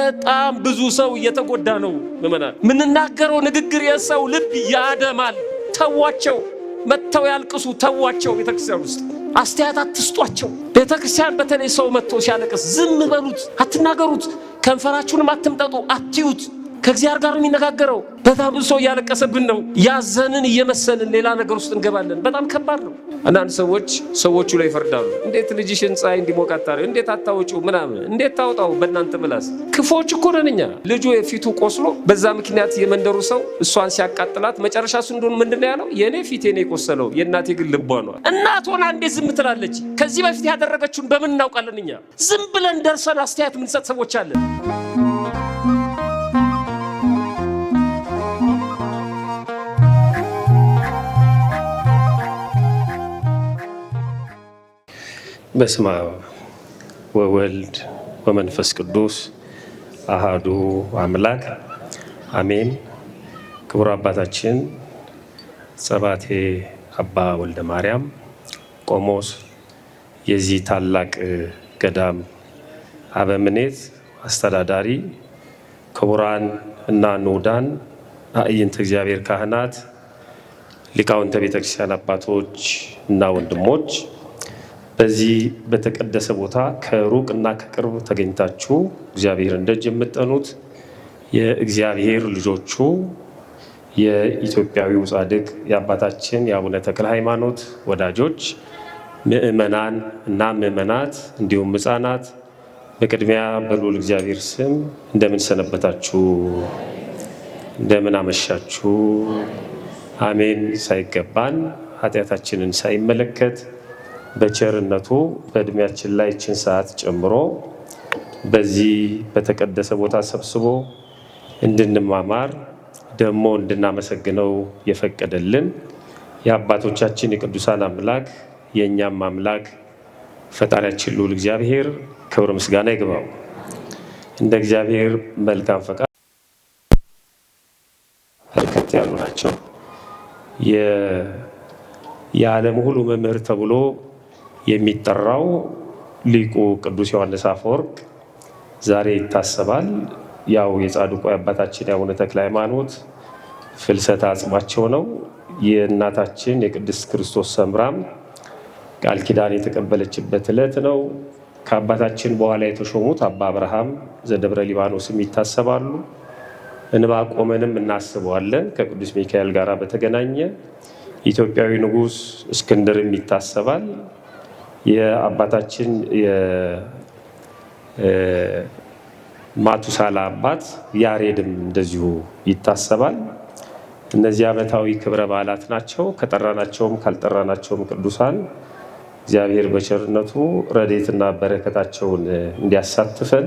በጣም ብዙ ሰው እየተጎዳ ነው። ምእመናን ምንናገረው ንግግር የሰው ልብ ያደማል። ተዋቸው፣ መተው ያልቅሱ፣ ተዋቸው። ቤተክርስቲያን ውስጥ አስተያየት አትስጧቸው። ቤተክርስቲያን በተለይ ሰው መጥቶ ሲያለቅስ ዝም በሉት፣ አትናገሩት። ከንፈራችሁንም አትምጠጡ፣ አትዩት። ከእግዚአብሔር ጋር የሚነጋገረው በጣም ብዙ ሰው እያለቀሰብን ነው። ያዘንን እየመሰልን ሌላ ነገር ውስጥ እንገባለን። በጣም ከባድ ነው። አንዳንድ ሰዎቹ ላይ ይፈርዳሉ። እንዴት ልጅሽን ፀሐይ እንዲሞቅ አታረጊው? እንዴት አታወጪው? ምናምን እንዴት ታውጣው? በእናንተ ምላስ ክፎች እኮ ነን እኛ። ልጁ የፊቱ ቆስሎ በዛ ምክንያት የመንደሩ ሰው እሷን ሲያቃጥላት መጨረሻ እሱ እንደሆነ ምንድን ነው ያለው? የኔ ፊቴ ነው የቆሰለው፣ የእናቴ ግን ልቧ ነው። እናት ሆና እንዴት ዝም ትላለች? ከዚህ በፊት ያደረገችውን በምን እናውቃለን እኛ? ዝም ብለን ደርሰን አስተያየት የምንሰጥ ሰዎች አለን። በስመ አብ ወወልድ ወመንፈስ ቅዱስ አሃዱ አምላክ አሜን። ክቡር አባታችን ጸባቴ አባ ወልደ ማርያም ቆሞስ፣ የዚህ ታላቅ ገዳም አበምኔት አስተዳዳሪ፣ ክቡራን እና ንዑዳን አዕይንተ እግዚአብሔር ካህናት፣ ሊቃውንተ ቤተክርስቲያን አባቶች እና ወንድሞች፣ በዚህ በተቀደሰ ቦታ ከሩቅ እና ከቅርብ ተገኝታችሁ እግዚአብሔርን ደጅ የምትጠኑት የእግዚአብሔር ልጆቹ የኢትዮጵያዊው ጻድቅ የአባታችን የአቡነ ተክለ ሃይማኖት ወዳጆች ምእመናን እና ምእመናት እንዲሁም ሕፃናት በቅድሚያ በልዑል እግዚአብሔር ስም እንደምን ሰነበታችሁ? እንደምን አመሻችሁ? አሜን። ሳይገባን ኃጢአታችንን ሳይመለከት በቸርነቱ በእድሜያችን ላይ ይችን ሰዓት ጨምሮ በዚህ በተቀደሰ ቦታ ሰብስቦ እንድንማማር ደግሞ እንድናመሰግነው የፈቀደልን የአባቶቻችን የቅዱሳን አምላክ የእኛም አምላክ ፈጣሪያችን ልዑል እግዚአብሔር ክብር ምስጋና ይግባው። እንደ እግዚአብሔር መልካም ፈቃድ በርከት ያሉ ናቸው። የዓለም ሁሉ መምህር ተብሎ የሚጠራው ሊቁ ቅዱስ ዮሐንስ አፈወርቅ ዛሬ ይታሰባል። ያው የጻድቁ የአባታችን የአቡነ ተክለ ሃይማኖት ፍልሰተ አጽማቸው ነው። የእናታችን የቅድስት ክርስቶስ ሰምራም ቃል ኪዳን የተቀበለችበት ዕለት ነው። ከአባታችን በኋላ የተሾሙት አባ አብርሃም ዘደብረ ሊባኖስም ይታሰባሉ። እንባቆመንም እናስበዋለን። ከቅዱስ ሚካኤል ጋር በተገናኘ ኢትዮጵያዊ ንጉሥ እስክንድርም ይታሰባል። የአባታችን የማቱሳላ አባት ያሬድም እንደዚሁ ይታሰባል። እነዚህ ዓመታዊ ክብረ በዓላት ናቸው። ከጠራናቸውም ካልጠራናቸውም ቅዱሳን እግዚአብሔር በቸርነቱ ረድኤትና በረከታቸውን እንዲያሳትፈን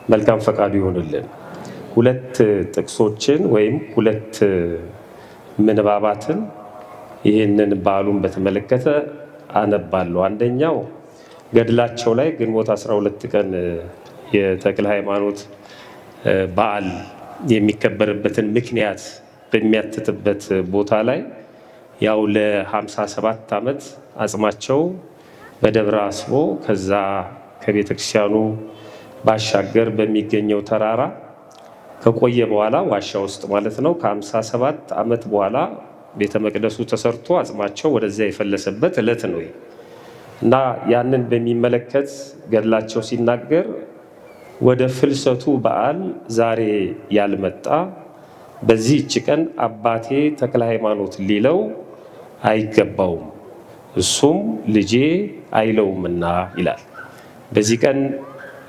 መልካም ፈቃዱ ይሆንልን። ሁለት ጥቅሶችን ወይም ሁለት ምንባባትን ይህንን በዓሉን በተመለከተ አነባለሁ። አንደኛው ገድላቸው ላይ ግንቦት 12 ቀን የተክለ ሃይማኖት በዓል የሚከበርበትን ምክንያት በሚያትትበት ቦታ ላይ ያው ለ57 ዓመት አጽማቸው በደብረ አስቦ ከዛ ከቤተ ክርስቲያኑ ባሻገር በሚገኘው ተራራ ከቆየ በኋላ ዋሻ ውስጥ ማለት ነው ከ57 ዓመት በኋላ ቤተ መቅደሱ ተሰርቶ አጽማቸው ወደዚያ የፈለሰበት ዕለት ነው እና ያንን በሚመለከት ገድላቸው ሲናገር ወደ ፍልሰቱ በዓል ዛሬ ያልመጣ በዚህች ቀን አባቴ ተክለ ሃይማኖት ሊለው አይገባውም፣ እሱም ልጄ አይለውምና ይላል። በዚህ ቀን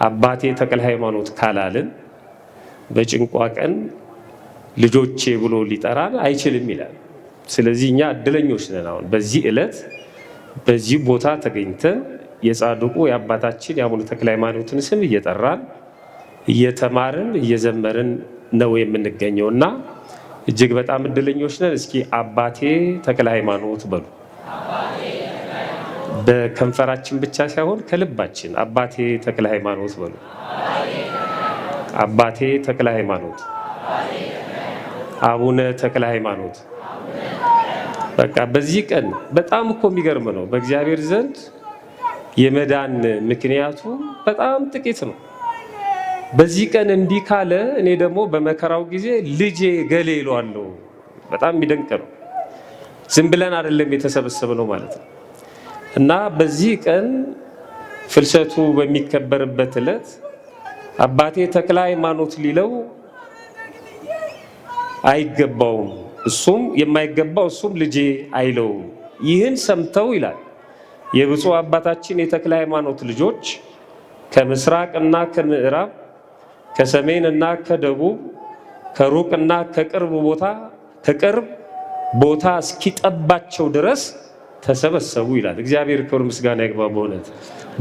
አባቴ ተክለ ሃይማኖት ካላልን በጭንቋ ቀን ልጆቼ ብሎ ሊጠራን አይችልም ይላል። ስለዚህ እኛ እድለኞች ነን። አሁን በዚህ ዕለት በዚህ ቦታ ተገኝተን የጻድቁ የአባታችን የአቡነ ተክለ ሃይማኖትን ስም እየጠራን እየተማርን እየዘመርን ነው የምንገኘው እና እጅግ በጣም እድለኞች ነን። እስኪ አባቴ ተክለ ሃይማኖት በሉ። በከንፈራችን ብቻ ሳይሆን ከልባችን አባቴ ተክለ ሃይማኖት በሉ። አባቴ ተክለ ሃይማኖት፣ አቡነ ተክለ ሃይማኖት። በቃ በዚህ ቀን በጣም እኮ የሚገርም ነው። በእግዚአብሔር ዘንድ የመዳን ምክንያቱ በጣም ጥቂት ነው። በዚህ ቀን እንዲህ ካለ እኔ ደግሞ በመከራው ጊዜ ልጄ ገሌ ይለዋለሁ። በጣም የሚደንቅ ነው። ዝም ብለን አይደለም የተሰበሰብነው ማለት ነው። እና በዚህ ቀን ፍልሰቱ በሚከበርበት ዕለት አባቴ ተክለ ሃይማኖት ሊለው አይገባውም፣ እሱም የማይገባው እሱም ልጄ አይለው። ይህን ሰምተው ይላል የብፁዕ አባታችን የተክለ ሃይማኖት ልጆች ከምስራቅና ከምዕራብ ከሰሜንና ከደቡብ ከሩቅና ከቅርብ ቦታ እስኪጠባቸው ድረስ ተሰበሰቡ ይላል። እግዚአብሔር ክብር ምስጋና ይግባው። በእውነት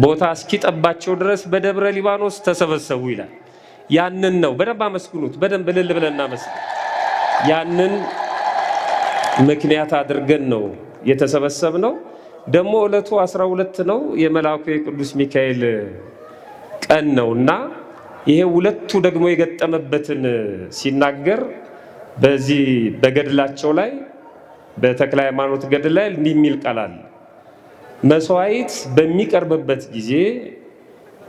ቦታ እስኪጠባቸው ድረስ በደብረ ሊባኖስ ተሰበሰቡ ይላል። ያንን ነው በደንብ አመስግኑት። በደንብ እልል ብለን እናመስግን። ያንን ምክንያት አድርገን ነው የተሰበሰብነው። ደግሞ ዕለቱ 12 ነው፣ የመልአኩ የቅዱስ ሚካኤል ቀን ነውና ይሄ ሁለቱ ደግሞ የገጠመበትን ሲናገር በዚህ በገድላቸው ላይ በተክለ ሃይማኖት ገድል ላይ እንዲህ የሚል ቃል አለ። መስዋዕት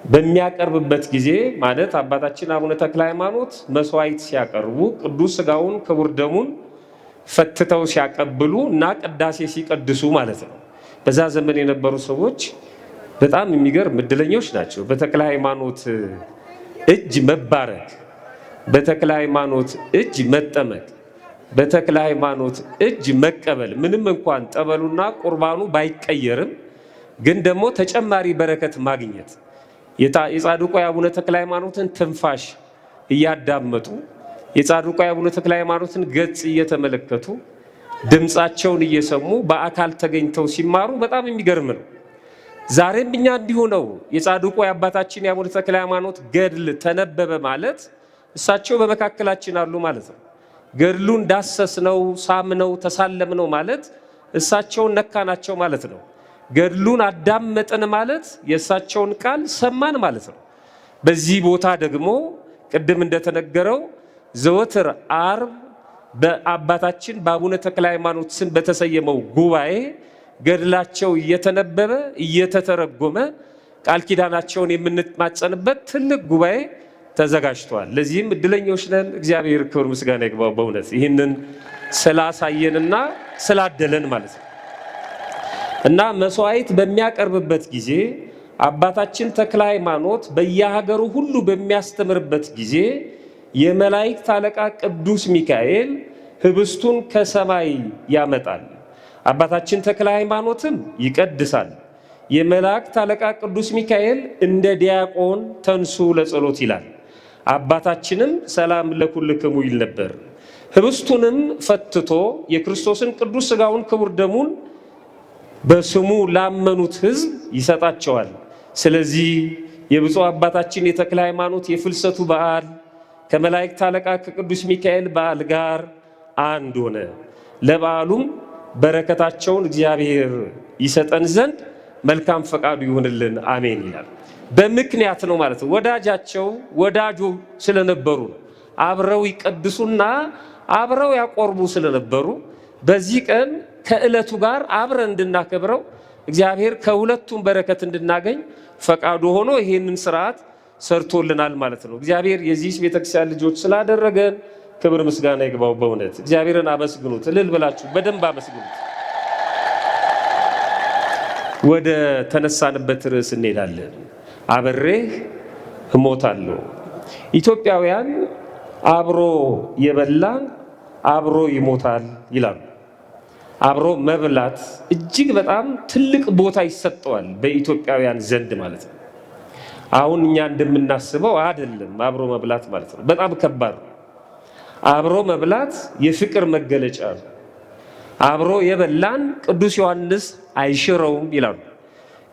በሚያቀርብበት ጊዜ ማለት አባታችን አቡነ ተክለ ሃይማኖት መስዋዕት ሲያቀርቡ ቅዱስ ሥጋውን ክቡር ደሙን ፈትተው ሲያቀብሉ እና ቅዳሴ ሲቀድሱ ማለት ነው። በዛ ዘመን የነበሩ ሰዎች በጣም የሚገርም እድለኞች ናቸው። በተክለ ሃይማኖት እጅ መባረክ፣ በተክለ ሃይማኖት እጅ መጠመቅ፣ በተክለ ሃይማኖት እጅ መቀበል ምንም እንኳን ጠበሉና ቁርባኑ ባይቀየርም ግን ደግሞ ተጨማሪ በረከት ማግኘት የጻድቁ የአቡነ ተክለ ሃይማኖትን ትንፋሽ እያዳመጡ የጻድቁ የአቡነ ተክለ ሃይማኖትን ገጽ እየተመለከቱ ድምፃቸውን እየሰሙ በአካል ተገኝተው ሲማሩ በጣም የሚገርም ነው። ዛሬም እኛ እንዲሁ ነው። የጻድቁ የአባታችን የአቡነ ተክለ ሃይማኖት ገድል ተነበበ ማለት እሳቸው በመካከላችን አሉ ማለት ነው። ገድሉን ዳሰስነው፣ ሳምነው፣ ተሳለምነው ማለት እሳቸውን ነካናቸው ማለት ነው። ገድሉን አዳመጥን ማለት የእሳቸውን ቃል ሰማን ማለት ነው። በዚህ ቦታ ደግሞ ቅድም እንደተነገረው ዘወትር ዓርብ በአባታችን በአቡነ ተክለ ሃይማኖት ስም በተሰየመው ጉባኤ ገድላቸው እየተነበበ እየተተረጎመ ቃል ኪዳናቸውን የምንማጸንበት ትልቅ ጉባኤ ተዘጋጅቷል። ለዚህም እድለኞች ነን። እግዚአብሔር ክብር ምስጋና ይግባው። በእውነት ይህንን ስላሳየንና ስላደለን ማለት ነው። እና መስዋዕት በሚያቀርብበት ጊዜ አባታችን ተክለ ሃይማኖት በየሀገሩ ሁሉ በሚያስተምርበት ጊዜ የመላእክት አለቃ ቅዱስ ሚካኤል ህብስቱን ከሰማይ ያመጣል። አባታችን ተክለ ሃይማኖትም ይቀድሳል። የመላእክት አለቃ ቅዱስ ሚካኤል እንደ ዲያቆን ተንሱ ለጸሎት ይላል። አባታችንም ሰላም ለኩልክሙ ይል ነበር። ህብስቱንም ፈትቶ የክርስቶስን ቅዱስ ሥጋውን ክቡር ደሙን በስሙ ላመኑት ህዝብ ይሰጣቸዋል። ስለዚህ የብፁዕ አባታችን የተክለ ሃይማኖት የፍልሰቱ በዓል ከመላእክት አለቃ ከቅዱስ ሚካኤል በዓል ጋር አንድ ሆነ። ለበዓሉም በረከታቸውን እግዚአብሔር ይሰጠን ዘንድ መልካም ፈቃዱ ይሁንልን፣ አሜን ይላል። በምክንያት ነው ማለት ነው። ወዳጁ ስለነበሩ አብረው ይቀድሱና አብረው ያቆርቡ ስለነበሩ በዚህ ቀን ከዕለቱ ጋር አብረን እንድናከብረው እግዚአብሔር ከሁለቱም በረከት እንድናገኝ ፈቃዱ ሆኖ ይህንን ስርዓት ሰርቶልናል ማለት ነው። እግዚአብሔር የዚህ ቤተክርስቲያን ልጆች ስላደረገን ክብር ምስጋና ይግባው። በእውነት እግዚአብሔርን አመስግኑት። እልል ብላችሁ በደንብ አመስግኑት። ወደ ተነሳንበት ርዕስ እንሄዳለን። አብሬህ እሞታለሁ። ኢትዮጵያውያን አብሮ የበላን አብሮ ይሞታል ይላሉ። አብሮ መብላት እጅግ በጣም ትልቅ ቦታ ይሰጠዋል በኢትዮጵያውያን ዘንድ ማለት ነው። አሁን እኛ እንደምናስበው አይደለም። አብሮ መብላት ማለት ነው በጣም ከባድ ነው። አብሮ መብላት የፍቅር መገለጫ ነው። አብሮ የበላን ቅዱስ ዮሐንስ አይሽረውም ይላሉ።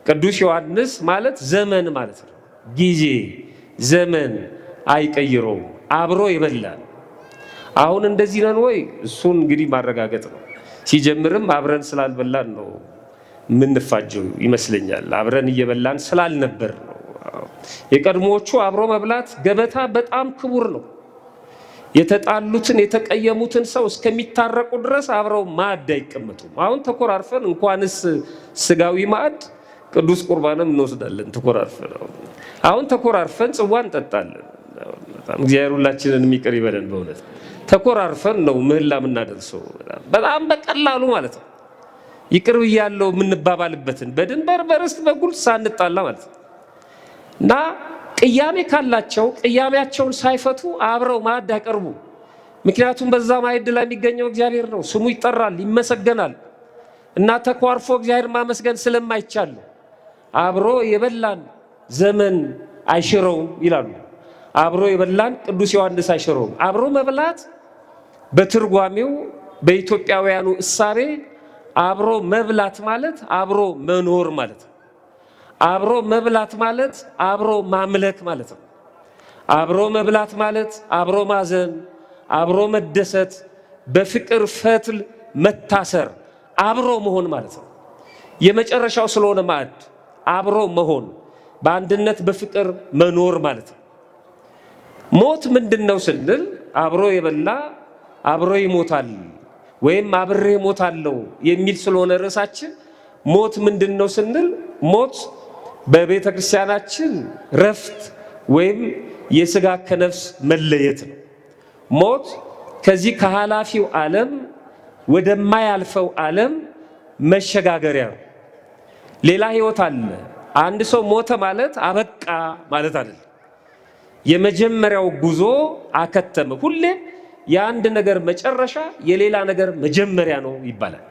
ቅዱስ ዮሐንስ ማለት ዘመን ማለት ነው። ጊዜ ዘመን አይቀይረውም። አብሮ የበላን አሁን እንደዚህ ነን ወይ? እሱን እንግዲህ ማረጋገጥ ነው። ሲጀምርም አብረን ስላልበላን ነው የምንፋጀው ይመስለኛል። አብረን እየበላን ስላልነበር ነው። የቀድሞዎቹ አብሮ መብላት ገበታ በጣም ክቡር ነው። የተጣሉትን የተቀየሙትን ሰው እስከሚታረቁ ድረስ አብረው ማዕድ አይቀመጡም። አሁን ተኮራርፈን እንኳንስ ስጋዊ ማዕድ ቅዱስ ቁርባንም እንወስዳለን። ተኮራርፈን አሁን ተኮራርፈን ጽዋ እንጠጣለን። እግዚአብሔር ሁላችንን የሚቅር ይበለን። በእውነት ተኮራርፈን ነው ምህላ የምናደርሰው በጣም በቀላሉ ማለት ነው። ይቅር ብያለሁ የምንባባልበትን በድንበር በርስት በጉልት ሳንጣላ ማለት ነው። እና ቅያሜ ካላቸው ቅያሜያቸውን ሳይፈቱ አብረው ማዕድ ያቀርቡ። ምክንያቱም በዛ ማዕድ ላይ የሚገኘው እግዚአብሔር ነው። ስሙ ይጠራል፣ ይመሰገናል። እና ተኳርፎ እግዚአብሔር ማመስገን ስለማይቻል አብሮ የበላን ዘመን አይሽረውም ይላሉ። አብሮ የበላን ቅዱስ ዮሐንስ አይሽረውም። አብሮ መብላት በትርጓሜው በኢትዮጵያውያኑ እሳቤ አብሮ መብላት ማለት አብሮ መኖር ማለት ነው። አብሮ መብላት ማለት አብሮ ማምለክ ማለት ነው። አብሮ መብላት ማለት አብሮ ማዘን፣ አብሮ መደሰት፣ በፍቅር ፈትል መታሰር፣ አብሮ መሆን ማለት ነው። የመጨረሻው ስለሆነ ማዕድ አብሮ መሆን፣ በአንድነት በፍቅር መኖር ማለት ነው። ሞት ምንድነው ስንል አብሮ የበላ አብሮ ይሞታል ወይም አብሬ እሞታለሁ የሚል ስለሆነ ርዕሳችን ሞት ምንድነው ስንል ሞት በቤተ ክርስቲያናችን ረፍት ወይም የሥጋ ከነፍስ መለየት ነው። ሞት ከዚህ ከኃላፊው ዓለም ወደማያልፈው ዓለም መሸጋገሪያ ነው። ሌላ ህይወት አለ። አንድ ሰው ሞተ ማለት አበቃ ማለት አይደለም። የመጀመሪያው ጉዞ አከተመ። ሁሌ የአንድ ነገር መጨረሻ የሌላ ነገር መጀመሪያ ነው ይባላል።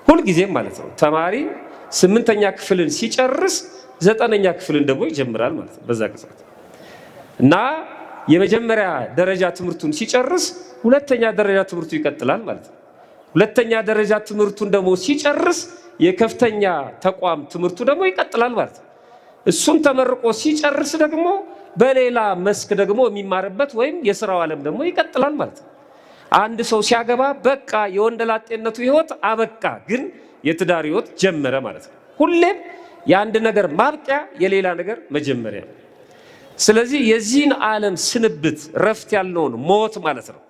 ሁልጊዜም ማለት ነው። ተማሪ 8ኛ ክፍልን ሲጨርስ 9ኛ ክፍልን ደግሞ ይጀምራል ማለት ነው። በዛ ቅጽበት እና የመጀመሪያ ደረጃ ትምህርቱን ሲጨርስ 2ኛ ደረጃ ትምህርቱ ይቀጥላል ማለት ነው። 2ኛ ደረጃ ትምህርቱን ደግሞ ሲጨርስ የከፍተኛ ተቋም ትምህርቱ ደግሞ ይቀጥላል ማለት ነው። እሱን ተመርቆ ሲጨርስ ደግሞ በሌላ መስክ ደግሞ የሚማርበት ወይም የሥራው ዓለም ደግሞ ይቀጥላል ማለት ነው። አንድ ሰው ሲያገባ በቃ የወንደላጤነቱ ህይወት አበቃ፣ ግን የትዳር ህይወት ጀመረ ማለት ነው። ሁሌም የአንድ ነገር ማብቂያ የሌላ ነገር መጀመሪያ ነው። ስለዚህ የዚህን ዓለም ስንብት ረፍት ያልነውን ሞት ማለት ነው።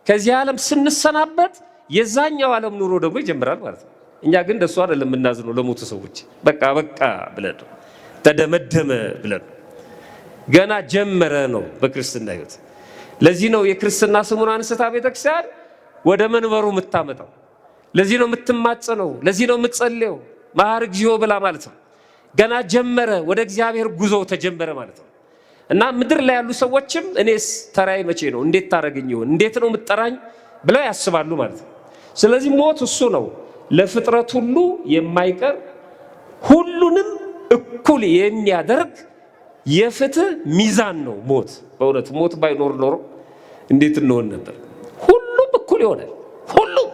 ከዚህ ዓለም ስንሰናበት የዛኛው ዓለም ኑሮ ደግሞ ይጀምራል ማለት ነው። እኛ ግን እንደሱ አይደለም የምናዝነው ለሞቱ ሰዎች። በቃ በቃ ብለን ተደመደመ ብለን ገና ጀመረ ነው በክርስትና ህይወት። ለዚህ ነው የክርስትና ስሙን አንስታ ቤተክርስቲያን ወደ መንበሩ የምታመጣው። ለዚህ ነው የምትማጸነው፣ ለዚህ ነው የምትጸልየው መሐር እግዚኦ ብላ ማለት ነው። ገና ጀመረ፣ ወደ እግዚአብሔር ጉዞ ተጀመረ ማለት ነው። እና ምድር ላይ ያሉ ሰዎችም እኔስ ተራይ መቼ ነው፣ እንዴት ታረገኝ ይሆን፣ እንዴት ነው የምትጠራኝ ብለው ያስባሉ ማለት ነው። ስለዚህ ሞት እሱ ነው ለፍጥረት ሁሉ የማይቀር ሁሉንም እኩል የሚያደርግ የፍትህ ሚዛን ነው ሞት። በእውነት ሞት ባይኖር ኖሮ እንዴት እንሆን ነበር? ሁሉም እኩል ይሆናል። ሁሉም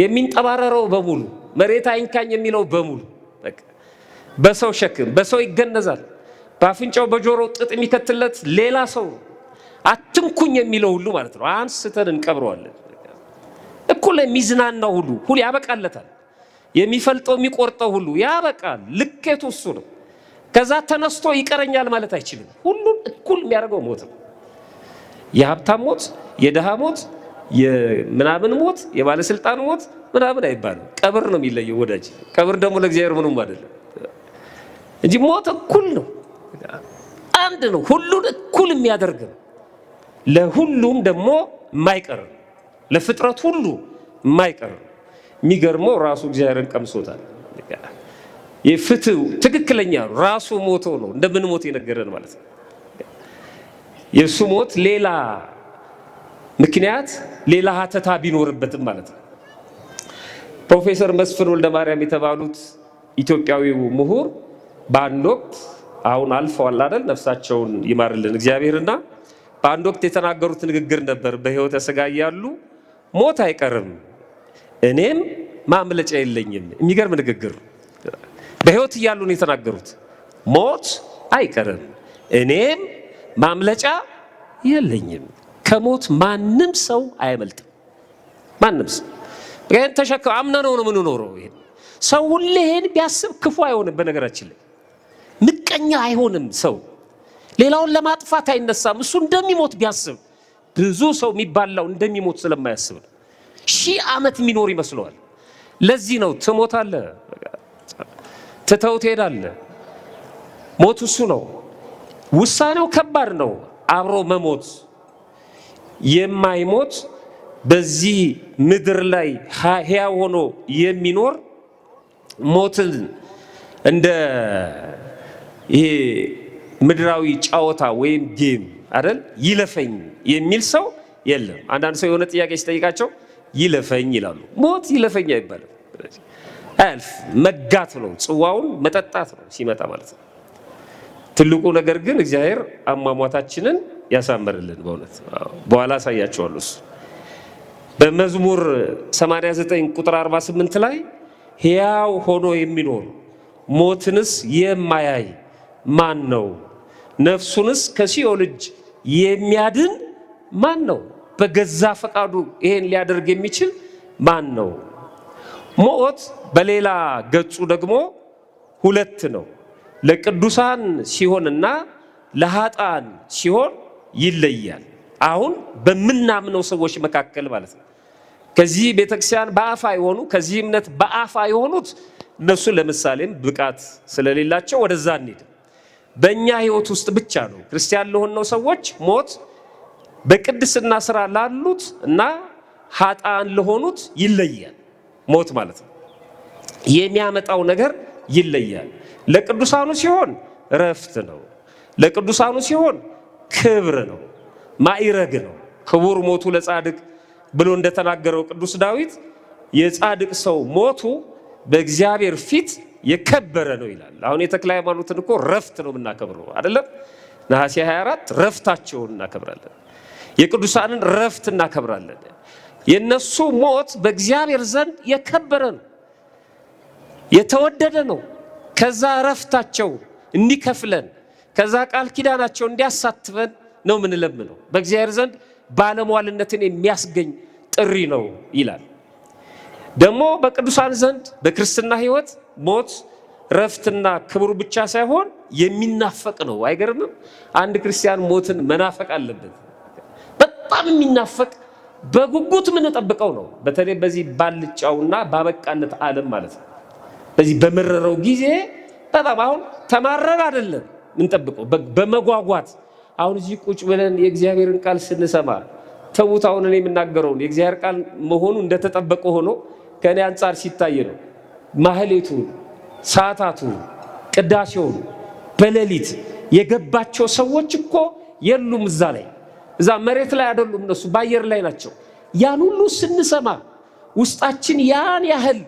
የሚንጠባረረው በሙሉ መሬት አይንካኝ የሚለው በሙሉ በቃ በሰው ሸክም በሰው ይገነዛል። በአፍንጫው በጆሮው ጥጥ የሚከትለት ሌላ ሰው አትንኩኝ የሚለው ሁሉ ማለት ነው አንስተን እንቀብረዋለን። እኩል የሚዝናናው ሁሉ ያበቃለታል። የሚፈልጠው የሚቆርጠው ሁሉ ያበቃል። ልኬቱ እሱ ነው። ከዛ ተነስቶ ይቀረኛል ማለት አይችልም። ሁሉም እኩል የሚያደርገው ሞት ነው። የሀብታም ሞት፣ የደሃ ሞት፣ የምናምን ሞት፣ የባለስልጣን ሞት ምናምን አይባልም። ቀብር ነው የሚለየው ወዳጅ። ቀብር ደግሞ ለእግዚአብሔር ምንም አይደለም እንጂ ሞት እኩል ነው፣ አንድ ነው። ሁሉን እኩል የሚያደርግ ነው። ለሁሉም ደግሞ የማይቀር ነው። ለፍጥረት ሁሉ የማይቀር ነው። የሚገርመው ራሱ እግዚአብሔርን ቀምሶታል። የፍትህ ትክክለኛ ራሱ ሞቶ ነው እንደምን ሞት የነገረን ማለት ነው። የእሱ ሞት ሌላ ምክንያት ሌላ ሀተታ ቢኖርበትም ማለት ነው። ፕሮፌሰር መስፍን ወልደ ማርያም የተባሉት ኢትዮጵያዊው ምሁር በአንድ ወቅት አሁን አልፈዋል አይደል፣ ነፍሳቸውን ይማርልን እግዚአብሔርና በአንድ ወቅት የተናገሩት ንግግር ነበር። በሕይወተ ሥጋ እያሉ ሞት አይቀርም እኔም ማምለጫ የለኝም። የሚገርም ንግግር በሕይወት እያሉ ነው የተናገሩት። ሞት አይቀርም እኔም ማምለጫ የለኝም። ከሞት ማንም ሰው አይመልጥም። ማንም ሰው ግን ተሸከም አምነነው ነው የምንኖረው። ይሄን ሰው ሁሌ ይሄን ቢያስብ ክፉ አይሆንም። በነገራችን ላይ ምቀኛ አይሆንም። ሰው ሌላውን ለማጥፋት አይነሳም። እሱ እንደሚሞት ቢያስብ ብዙ ሰው የሚባላው እንደሚሞት ስለማያስብ ነው። 1000 ዓመት የሚኖር ይመስለዋል። ለዚህ ነው ትሞታለህ፣ ትተው ትሄዳለህ። ሞት እሱ ነው። ውሳኔው ከባድ ነው። አብሮ መሞት የማይሞት በዚህ ምድር ላይ ሕያው ሆኖ የሚኖር ሞትን እንደ ይሄ ምድራዊ ጫወታ ወይም ጌም አይደል ይለፈኝ የሚል ሰው የለም። አንዳንድ ሰው የሆነ ጥያቄ ሲጠይቃቸው ይለፈኝ ይላሉ። ሞት ይለፈኝ አይባልም። አልፍ መጋት ነው፣ ጽዋውን መጠጣት ነው ሲመጣ ማለት ነው። ትልቁ ነገር ግን እግዚአብሔር አሟሟታችንን ያሳምርልን። በእውነት በኋላ አሳያቸዋለሁ። እሱ በመዝሙር 89 ቁጥር 48 ላይ ሕያው ሆኖ የሚኖር ሞትንስ የማያይ ማን ነው? ነፍሱንስ ከሲኦል እጅ የሚያድን ማን ነው? በገዛ ፈቃዱ ይሄን ሊያደርግ የሚችል ማን ነው? ሞት በሌላ ገጹ ደግሞ ሁለት ነው። ለቅዱሳን ሲሆንና ለኃጥአን ሲሆን ይለያል። አሁን በምናምነው ሰዎች መካከል ማለት ነው። ከዚህ ቤተክርስቲያን በአፋ የሆኑ ከዚህ እምነት በአፋ የሆኑት እነሱ ለምሳሌም ብቃት ስለሌላቸው ወደዛ እንሂድ። በእኛ ህይወት ውስጥ ብቻ ነው ክርስቲያን ለሆነው ሰዎች ሞት በቅድስና ስራ ላሉት እና ኃጥአን ለሆኑት ይለያል። ሞት ማለት ነው የሚያመጣው ነገር ይለያል። ለቅዱሳኑ ሲሆን ረፍት ነው። ለቅዱሳኑ ሲሆን ክብር ነው፣ ማዕረግ ነው። ክቡር ሞቱ ለጻድቅ ብሎ እንደተናገረው ቅዱስ ዳዊት የጻድቅ ሰው ሞቱ በእግዚአብሔር ፊት የከበረ ነው ይላል። አሁን የተክለ ሃይማኖትን እኮ ረፍት ነው የምናከብረው አይደለም? ነሐሴ 24 ረፍታቸውን እናከብራለን። የቅዱሳንን ረፍት እናከብራለን። የነሱ ሞት በእግዚአብሔር ዘንድ የከበረ ነው፣ የተወደደ ነው። ከዛ ረፍታቸው እንዲከፍለን ከዛ ቃል ኪዳናቸው እንዲያሳትፈን ነው የምንለምነው። በእግዚአብሔር ዘንድ ባለሟልነትን የሚያስገኝ ጥሪ ነው ይላል። ደግሞ በቅዱሳን ዘንድ በክርስትና ህይወት ሞት ረፍትና ክብሩ ብቻ ሳይሆን የሚናፈቅ ነው። አይገርምም? አንድ ክርስቲያን ሞትን መናፈቅ አለበት። በጣም የሚናፈቅ በጉጉት የምንጠብቀው ነው። በተለይ በዚህ ባልጫውና ባበቃለት ዓለም ማለት ነው። በዚህ በመረረው ጊዜ በጣም አሁን ተማረር አይደለም ምንጠብቀው፣ በመጓጓት አሁን እዚህ ቁጭ ብለን የእግዚአብሔርን ቃል ስንሰማ ተውት። አሁን እኔ የምናገረውን የእግዚአብሔር ቃል መሆኑ እንደተጠበቀ ሆኖ ከኔ አንጻር ሲታይ ነው። ማህሌቱን፣ ሰዓታቱን፣ ቅዳሴውን በሌሊት የገባቸው ሰዎች እኮ የሉም እዛ ላይ። እዛ መሬት ላይ አይደሉም፣ እነሱ በአየር ላይ ናቸው። ያን ሁሉ ስንሰማ ውስጣችን ያን ያህል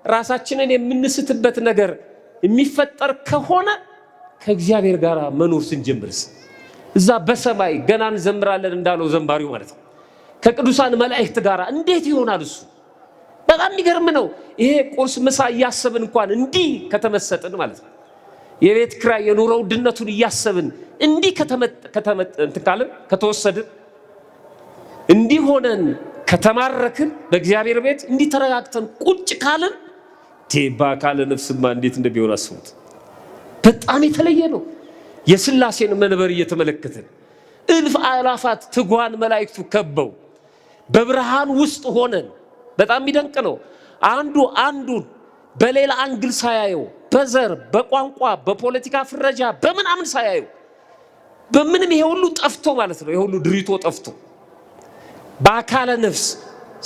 ራሳችንን የምንስትበት ነገር የሚፈጠር ከሆነ ከእግዚአብሔር ጋር መኖር ስንጀምርስ እዛ በሰማይ ገና እንዘምራለን እንዳለው ዘምባሪው ማለት ነው። ከቅዱሳን መላእክት ጋር እንዴት ይሆናል እሱ? በጣም የሚገርም ነው። ይሄ ቁርስ ምሳ እያሰብን እንኳን እንዲህ ከተመሰጥን ማለት ነው። የቤት ኪራይ የኑሮ ውድነቱን እያሰብን እንዲህ ከተወሰድን እንዲህ ሆነን ከተማረክን በእግዚአብሔር ቤት እንዲህ ተረጋግተን ቁጭ ካልን በአካለ ነፍስማ እንዴት እንደሚሆን አስቡት። በጣም የተለየ ነው። የሥላሴን መንበር እየተመለከትን እልፍ አእላፋት ትጓን መላእክቱ ከበው በብርሃን ውስጥ ሆነን በጣም የሚደንቅ ነው። አንዱ አንዱን በሌላ አንግል ሳያየው፣ በዘር በቋንቋ በፖለቲካ ፍረጃ በምናምን ሳያየው፣ በምንም ይሄ ሁሉ ጠፍቶ ማለት ነው። ይሄ ሁሉ ድሪቶ ጠፍቶ በአካለ ነፍስ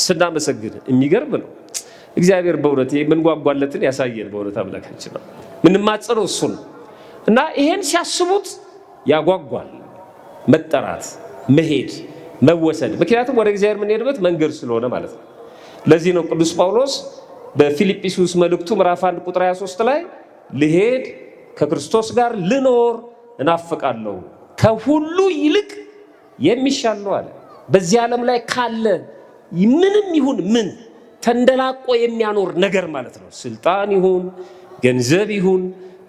ስናመሰግን የሚገርም ነው። እግዚአብሔር በእውነት የምንጓጓለትን ያሳየን። በእውነት አምላካችን ነው ምንማጸነው እሱ ነው። እና ይሄን ሲያስቡት ያጓጓል መጠራት፣ መሄድ፣ መወሰድ። ምክንያቱም ወደ እግዚአብሔር የምንሄድበት መንገድ ስለሆነ ማለት ነው። ለዚህ ነው ቅዱስ ጳውሎስ በፊልጵስዩስ መልእክቱ ምዕራፍ 1 ቁጥር 23 ላይ ልሄድ ከክርስቶስ ጋር ልኖር እናፍቃለሁ፣ ከሁሉ ይልቅ የሚሻል ነው አለ። በዚህ ዓለም ላይ ካለ ምንም ይሁን ምን ተንደላቆ የሚያኖር ነገር ማለት ነው። ስልጣን ይሁን፣ ገንዘብ ይሁን፣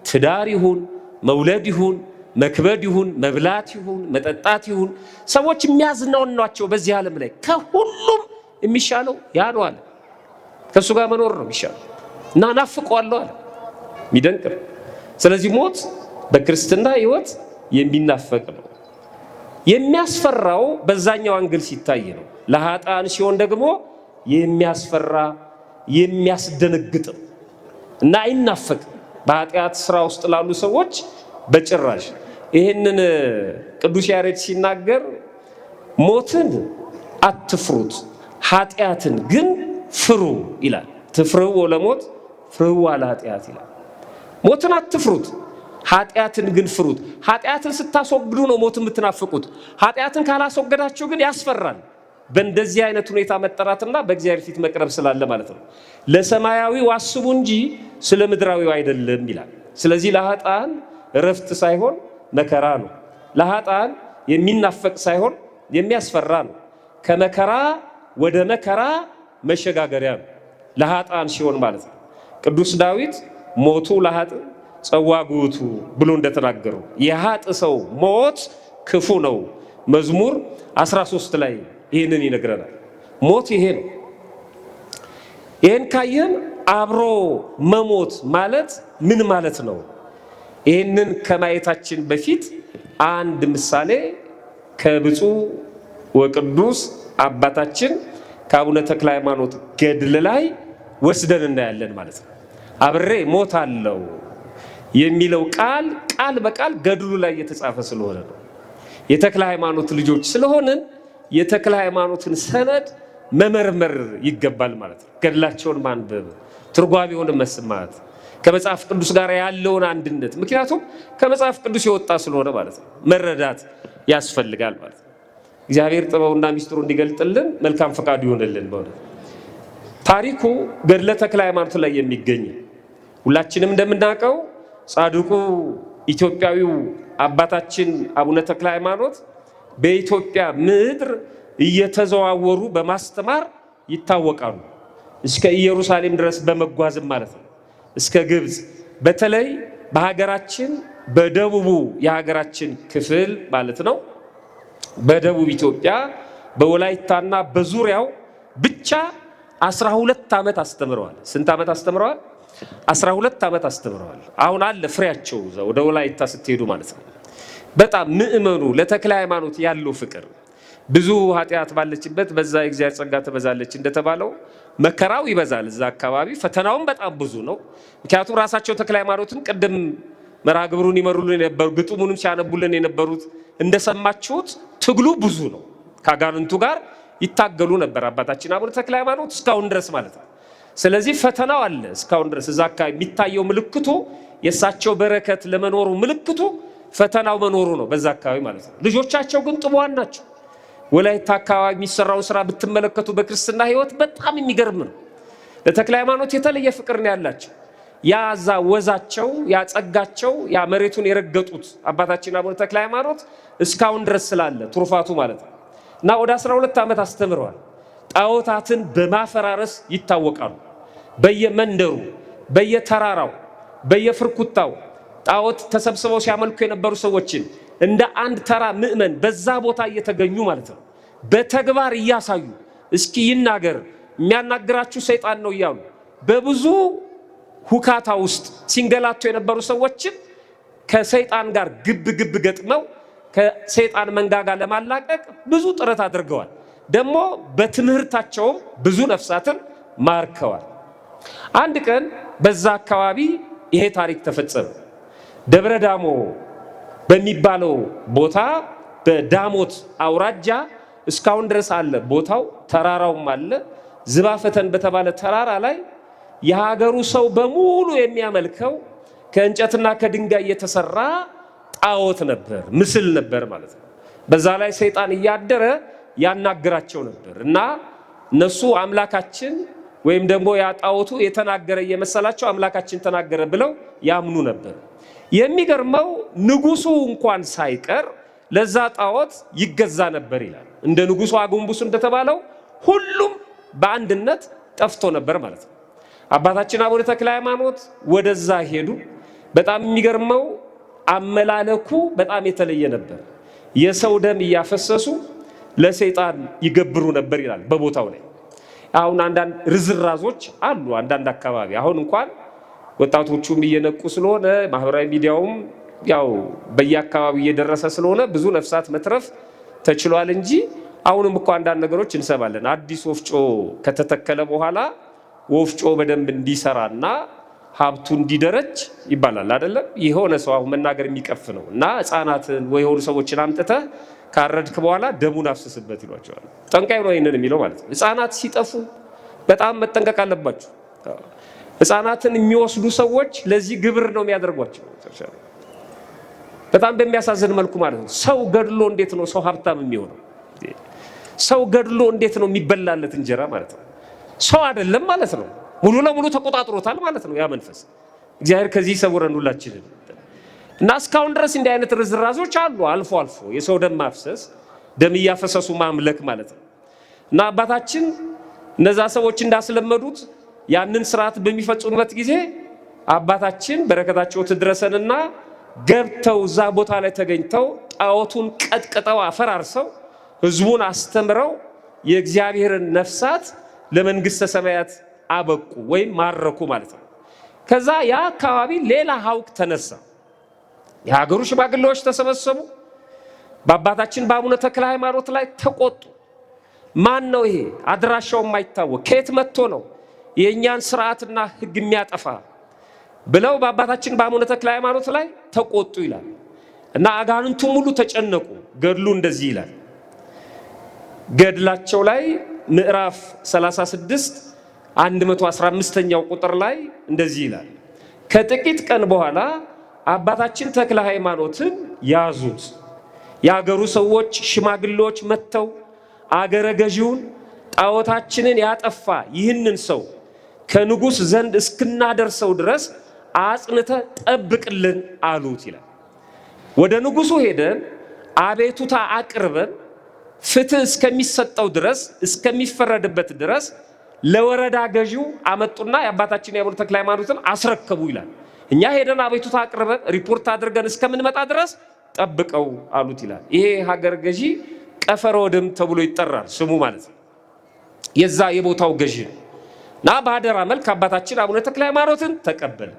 ትዳር ይሁን፣ መውለድ ይሁን፣ መክበድ ይሁን፣ መብላት ይሁን፣ መጠጣት ይሁን፣ ሰዎች የሚያዝናኗቸው በዚህ ዓለም ላይ ከሁሉም የሚሻለው ያ ነው አለ። ከእሱ ጋር መኖር ነው የሚሻለው እና ናፍቀዋለሁ አለ። የሚደንቅ ነው። ስለዚህ ሞት በክርስትና ህይወት የሚናፈቅ ነው። የሚያስፈራው በዛኛው አንግል ሲታይ ነው። ለኃጥአን ሲሆን ደግሞ የሚያስፈራ የሚያስደነግጥ እና አይናፈቅም። በኃጢአት ስራ ውስጥ ላሉ ሰዎች በጭራሽ። ይህንን ቅዱስ ያሬድ ሲናገር ሞትን አትፍሩት ኃጢአትን ግን ፍሩ ይላል። ትፍርው ለሞት ፍርው ለኃጢአት ይላል። ሞትን አትፍሩት ኃጢአትን ግን ፍሩት። ኃጢአትን ስታስወግዱ ነው ሞትን የምትናፍቁት። ኃጢአትን ካላስወገዳችሁ ግን ያስፈራል። በእንደዚህ አይነት ሁኔታ መጠራትና በእግዚአብሔር ፊት መቅረብ ስላለ ማለት ነው። ለሰማያዊው አስቡ እንጂ ስለ ምድራዊው አይደለም ይላል። ስለዚህ ለኃጥአን እረፍት ሳይሆን መከራ ነው። ለኃጥአን የሚናፈቅ ሳይሆን የሚያስፈራ ነው። ከመከራ ወደ መከራ መሸጋገሪያ ነው ለኃጥአን ሲሆን ማለት ነው። ቅዱስ ዳዊት ሞቱ ለኃጥእ ጸዋጉቱ ብሎ እንደተናገሩ የኃጥእ ሰው ሞት ክፉ ነው። መዝሙር 13 ላይ ይህንን ይነግረናል። ሞት ይሄ ነው። ይህን ካየን አብሮ መሞት ማለት ምን ማለት ነው? ይህንን ከማየታችን በፊት አንድ ምሳሌ ከብፁዕ ወቅዱስ አባታችን ከአቡነ ተክለ ሃይማኖት ገድል ላይ ወስደን እናያለን ማለት ነው። አብሬ ሞት አለው የሚለው ቃል በቃል ገድሉ ላይ የተጻፈ ስለሆነ ነው። የተክለ ሃይማኖት ልጆች ስለሆንን የተክለ ሃይማኖትን ሰነድ መመርመር ይገባል ማለት ነው። ገድላቸውን ማንበብ፣ ትርጓሜውን መስማት፣ ከመጽሐፍ ቅዱስ ጋር ያለውን አንድነት፣ ምክንያቱም ከመጽሐፍ ቅዱስ የወጣ ስለሆነ ማለት ነው መረዳት ያስፈልጋል ማለት ነው። እግዚአብሔር ጥበቡና ሚስጥሩ እንዲገልጥልን መልካም ፈቃዱ ይሆንልን። በእውነት ታሪኩ ገድለ ተክለ ሃይማኖት ላይ የሚገኝ ሁላችንም እንደምናውቀው ጻድቁ ኢትዮጵያዊው አባታችን አቡነ ተክለ ሃይማኖት በኢትዮጵያ ምድር እየተዘዋወሩ በማስተማር ይታወቃሉ። እስከ ኢየሩሳሌም ድረስ በመጓዝም ማለት ነው፣ እስከ ግብፅ። በተለይ በሀገራችን በደቡቡ የሀገራችን ክፍል ማለት ነው፣ በደቡብ ኢትዮጵያ በወላይታና በዙሪያው ብቻ 12 ዓመት አስተምረዋል። ስንት ዓመት አስተምረዋል? 12 ዓመት አስተምረዋል። አሁን አለ ፍሬያቸው ወደ ወላይታ ስትሄዱ ማለት ነው። በጣም ምእመኑ ለተክለ ሃይማኖት ያለው ፍቅር ብዙ ኃጢአት ባለችበት በዛ የእግዚአብሔር ጸጋ ትበዛለች እንደተባለው መከራው ይበዛል እዛ አካባቢ። ፈተናውም በጣም ብዙ ነው። ምክንያቱም ራሳቸው ተክለ ሃይማኖትን ቅድም መርሐ ግብሩን ይመሩልን የነበሩ ግጥሙንም ሲያነቡልን የነበሩት እንደሰማችሁት ትግሉ ብዙ ነው። ከአጋንንቱ ጋር ይታገሉ ነበር አባታችን አቡነ ተክለ ሃይማኖት እስካሁን ድረስ ማለት ነው። ስለዚህ ፈተናው አለ እስካሁን ድረስ። እዛ አካባቢ የሚታየው ምልክቱ የእሳቸው በረከት ለመኖሩ ምልክቱ ፈተናው መኖሩ ነው በዛ አካባቢ ማለት ነው። ልጆቻቸው ግን ጥቡዋን ናቸው። ወላይታ አካባቢ የሚሰራውን ስራ ብትመለከቱ በክርስትና ህይወት በጣም የሚገርም ነው። ለተክለ ሃይማኖት የተለየ ፍቅር ነው ያላቸው። ያዛ ወዛቸው ያጸጋቸው ያ መሬቱን የረገጡት አባታችን አቡነ ተክለ ሃይማኖት እስካሁን ድረስ ስላለ ትሩፋቱ ማለት ነው። እና ወደ 12 ዓመት አስተምረዋል። ጣዖታትን በማፈራረስ ይታወቃሉ። በየመንደሩ፣ በየተራራው፣ በየፍርኩታው ጣዖት ተሰብስበው ሲያመልኩ የነበሩ ሰዎችን እንደ አንድ ተራ ምእመን በዛ ቦታ እየተገኙ ማለት ነው በተግባር እያሳዩ እስኪ ይናገር የሚያናግራችሁ ሰይጣን ነው እያሉ በብዙ ሁካታ ውስጥ ሲንገላቱ የነበሩ ሰዎችን ከሰይጣን ጋር ግብ ገጥመው ከሰይጣን መንጋጋ ለማላቀቅ ብዙ ጥረት አድርገዋል። ደግሞ በትምህርታቸውም ብዙ ነፍሳትን ማርከዋል። አንድ ቀን በዛ አካባቢ ይሄ ታሪክ ተፈጸመ። ደብረ ዳሞ በሚባለው ቦታ በዳሞት አውራጃ እስካሁን ድረስ አለ ቦታው፣ ተራራውም አለ። ዝባፈተን በተባለ ተራራ ላይ የሀገሩ ሰው በሙሉ የሚያመልከው ከእንጨትና ከድንጋይ የተሰራ ጣዖት ነበር፣ ምስል ነበር ማለት ነው። በዛ ላይ ሰይጣን እያደረ ያናግራቸው ነበር እና እነሱ አምላካችን ወይም ደግሞ ያ ጣዖቱ የተናገረ እየመሰላቸው አምላካችን ተናገረ ብለው ያምኑ ነበር። የሚገርመው ንጉሱ እንኳን ሳይቀር ለዛ ጣዖት ይገዛ ነበር ይላል። እንደ ንጉሱ አጎንብሱ እንደተባለው ሁሉም በአንድነት ጠፍቶ ነበር ማለት ነው። አባታችን አቡነ ተክለ ሃይማኖት ወደዛ ሄዱ። በጣም የሚገርመው አመላለኩ በጣም የተለየ ነበር። የሰው ደም እያፈሰሱ ለሰይጣን ይገብሩ ነበር ይላል በቦታው ላይ። አሁን አንዳንድ ርዝራዞች አሉ አንዳንድ አካባቢ። አሁን እንኳን ወጣቶቹም እየነቁ ስለሆነ ማህበራዊ ሚዲያውም ያው በየአካባቢው እየደረሰ ስለሆነ ብዙ ነፍሳት መትረፍ ተችሏል እንጂ አሁንም እኮ አንዳንድ ነገሮች እንሰማለን። አዲስ ወፍጮ ከተተከለ በኋላ ወፍጮ በደንብ እንዲሰራና ሀብቱ እንዲደረጅ ይባላል አይደለም? የሆነ ሰው አሁን መናገር የሚቀፍ ነው እና ህፃናትን ወይ የሆኑ ሰዎችን አምጥተህ ካረድክ በኋላ ደሙን አፍስስበት ይሏቸዋል። ጠንቋይ ነው ይሄንን የሚለው ማለት ነው። ህፃናት ሲጠፉ በጣም መጠንቀቅ አለባችሁ። ህፃናትን የሚወስዱ ሰዎች ለዚህ ግብር ነው የሚያደርጓቸው። በጣም በሚያሳዝን መልኩ ማለት ነው። ሰው ገድሎ እንዴት ነው ሰው ሀብታም የሚሆነው? ሰው ገድሎ እንዴት ነው የሚበላለት እንጀራ ማለት ነው? ሰው አይደለም ማለት ነው። ሙሉ ለሙሉ ተቆጣጥሮታል ማለት ነው ያ መንፈስ። እግዚአብሔር ከዚህ ይሰውረን ሁላችንን። እና እስካሁን ድረስ እንዲህ አይነት ርዝራዞች አሉ። አልፎ አልፎ የሰው ደም ማፍሰስ፣ ደም እያፈሰሱ ማምለክ ማለት ነው። እና አባታችን እነዛ ሰዎች እንዳስለመዱት ያንን ስርዓት በሚፈጽሙበት ጊዜ አባታችን በረከታቸው ትድረሰንና ገብተው እዛ ቦታ ላይ ተገኝተው ጣዖቱን ቀጥቅጠው አፈራርሰው ህዝቡን አስተምረው የእግዚአብሔርን ነፍሳት ለመንግስተ ሰማያት አበቁ ወይም ማረኩ ማለት ነው። ከዛ ያ አካባቢ ሌላ ሀውክ ተነሳ። የሀገሩ ሽማግሌዎች ተሰበሰቡ። በአባታችን በአቡነ ተክለ ሃይማኖት ላይ ተቆጡ። ማን ነው ይሄ? አድራሻው የማይታወቅ ከየት መጥቶ ነው የእኛን ስርዓትና ህግ የሚያጠፋ ብለው በአባታችን በአቡነ ተክለ ሃይማኖት ላይ ተቆጡ ይላል። እና አጋንንቱ ሙሉ ተጨነቁ። ገድሉ እንደዚህ ይላል። ገድላቸው ላይ ምዕራፍ 36 115ኛው ቁጥር ላይ እንደዚህ ይላል። ከጥቂት ቀን በኋላ አባታችን ተክለ ሃይማኖትን ያዙት። የአገሩ ሰዎች ሽማግሌዎች መጥተው አገረ ገዢውን ጣዖታችንን ያጠፋ ይህንን ሰው ከንጉሥ ዘንድ እስክናደርሰው ድረስ አጽንተ ጠብቅልን አሉት ይላል። ወደ ንጉሱ ሄደን አቤቱታ አቅርበን ፍትህ እስከሚሰጠው ድረስ እስከሚፈረድበት ድረስ ለወረዳ ገዢው አመጡና የአባታችን የአቡነ ተክለ ሃይማኖትን አስረከቡ ይላል። እኛ ሄደን አቤቱታ አቅርበን ሪፖርት አድርገን እስከምንመጣ ድረስ ጠብቀው አሉት ይላል። ይሄ ሀገር ገዢ ቀፈረ ወድም ተብሎ ይጠራል ስሙ ማለት ነው። የዛ የቦታው ገዢ ነው። እና በአደራ መልክ አባታችን አቡነ ተክለ ሃይማኖትን ተቀበለ።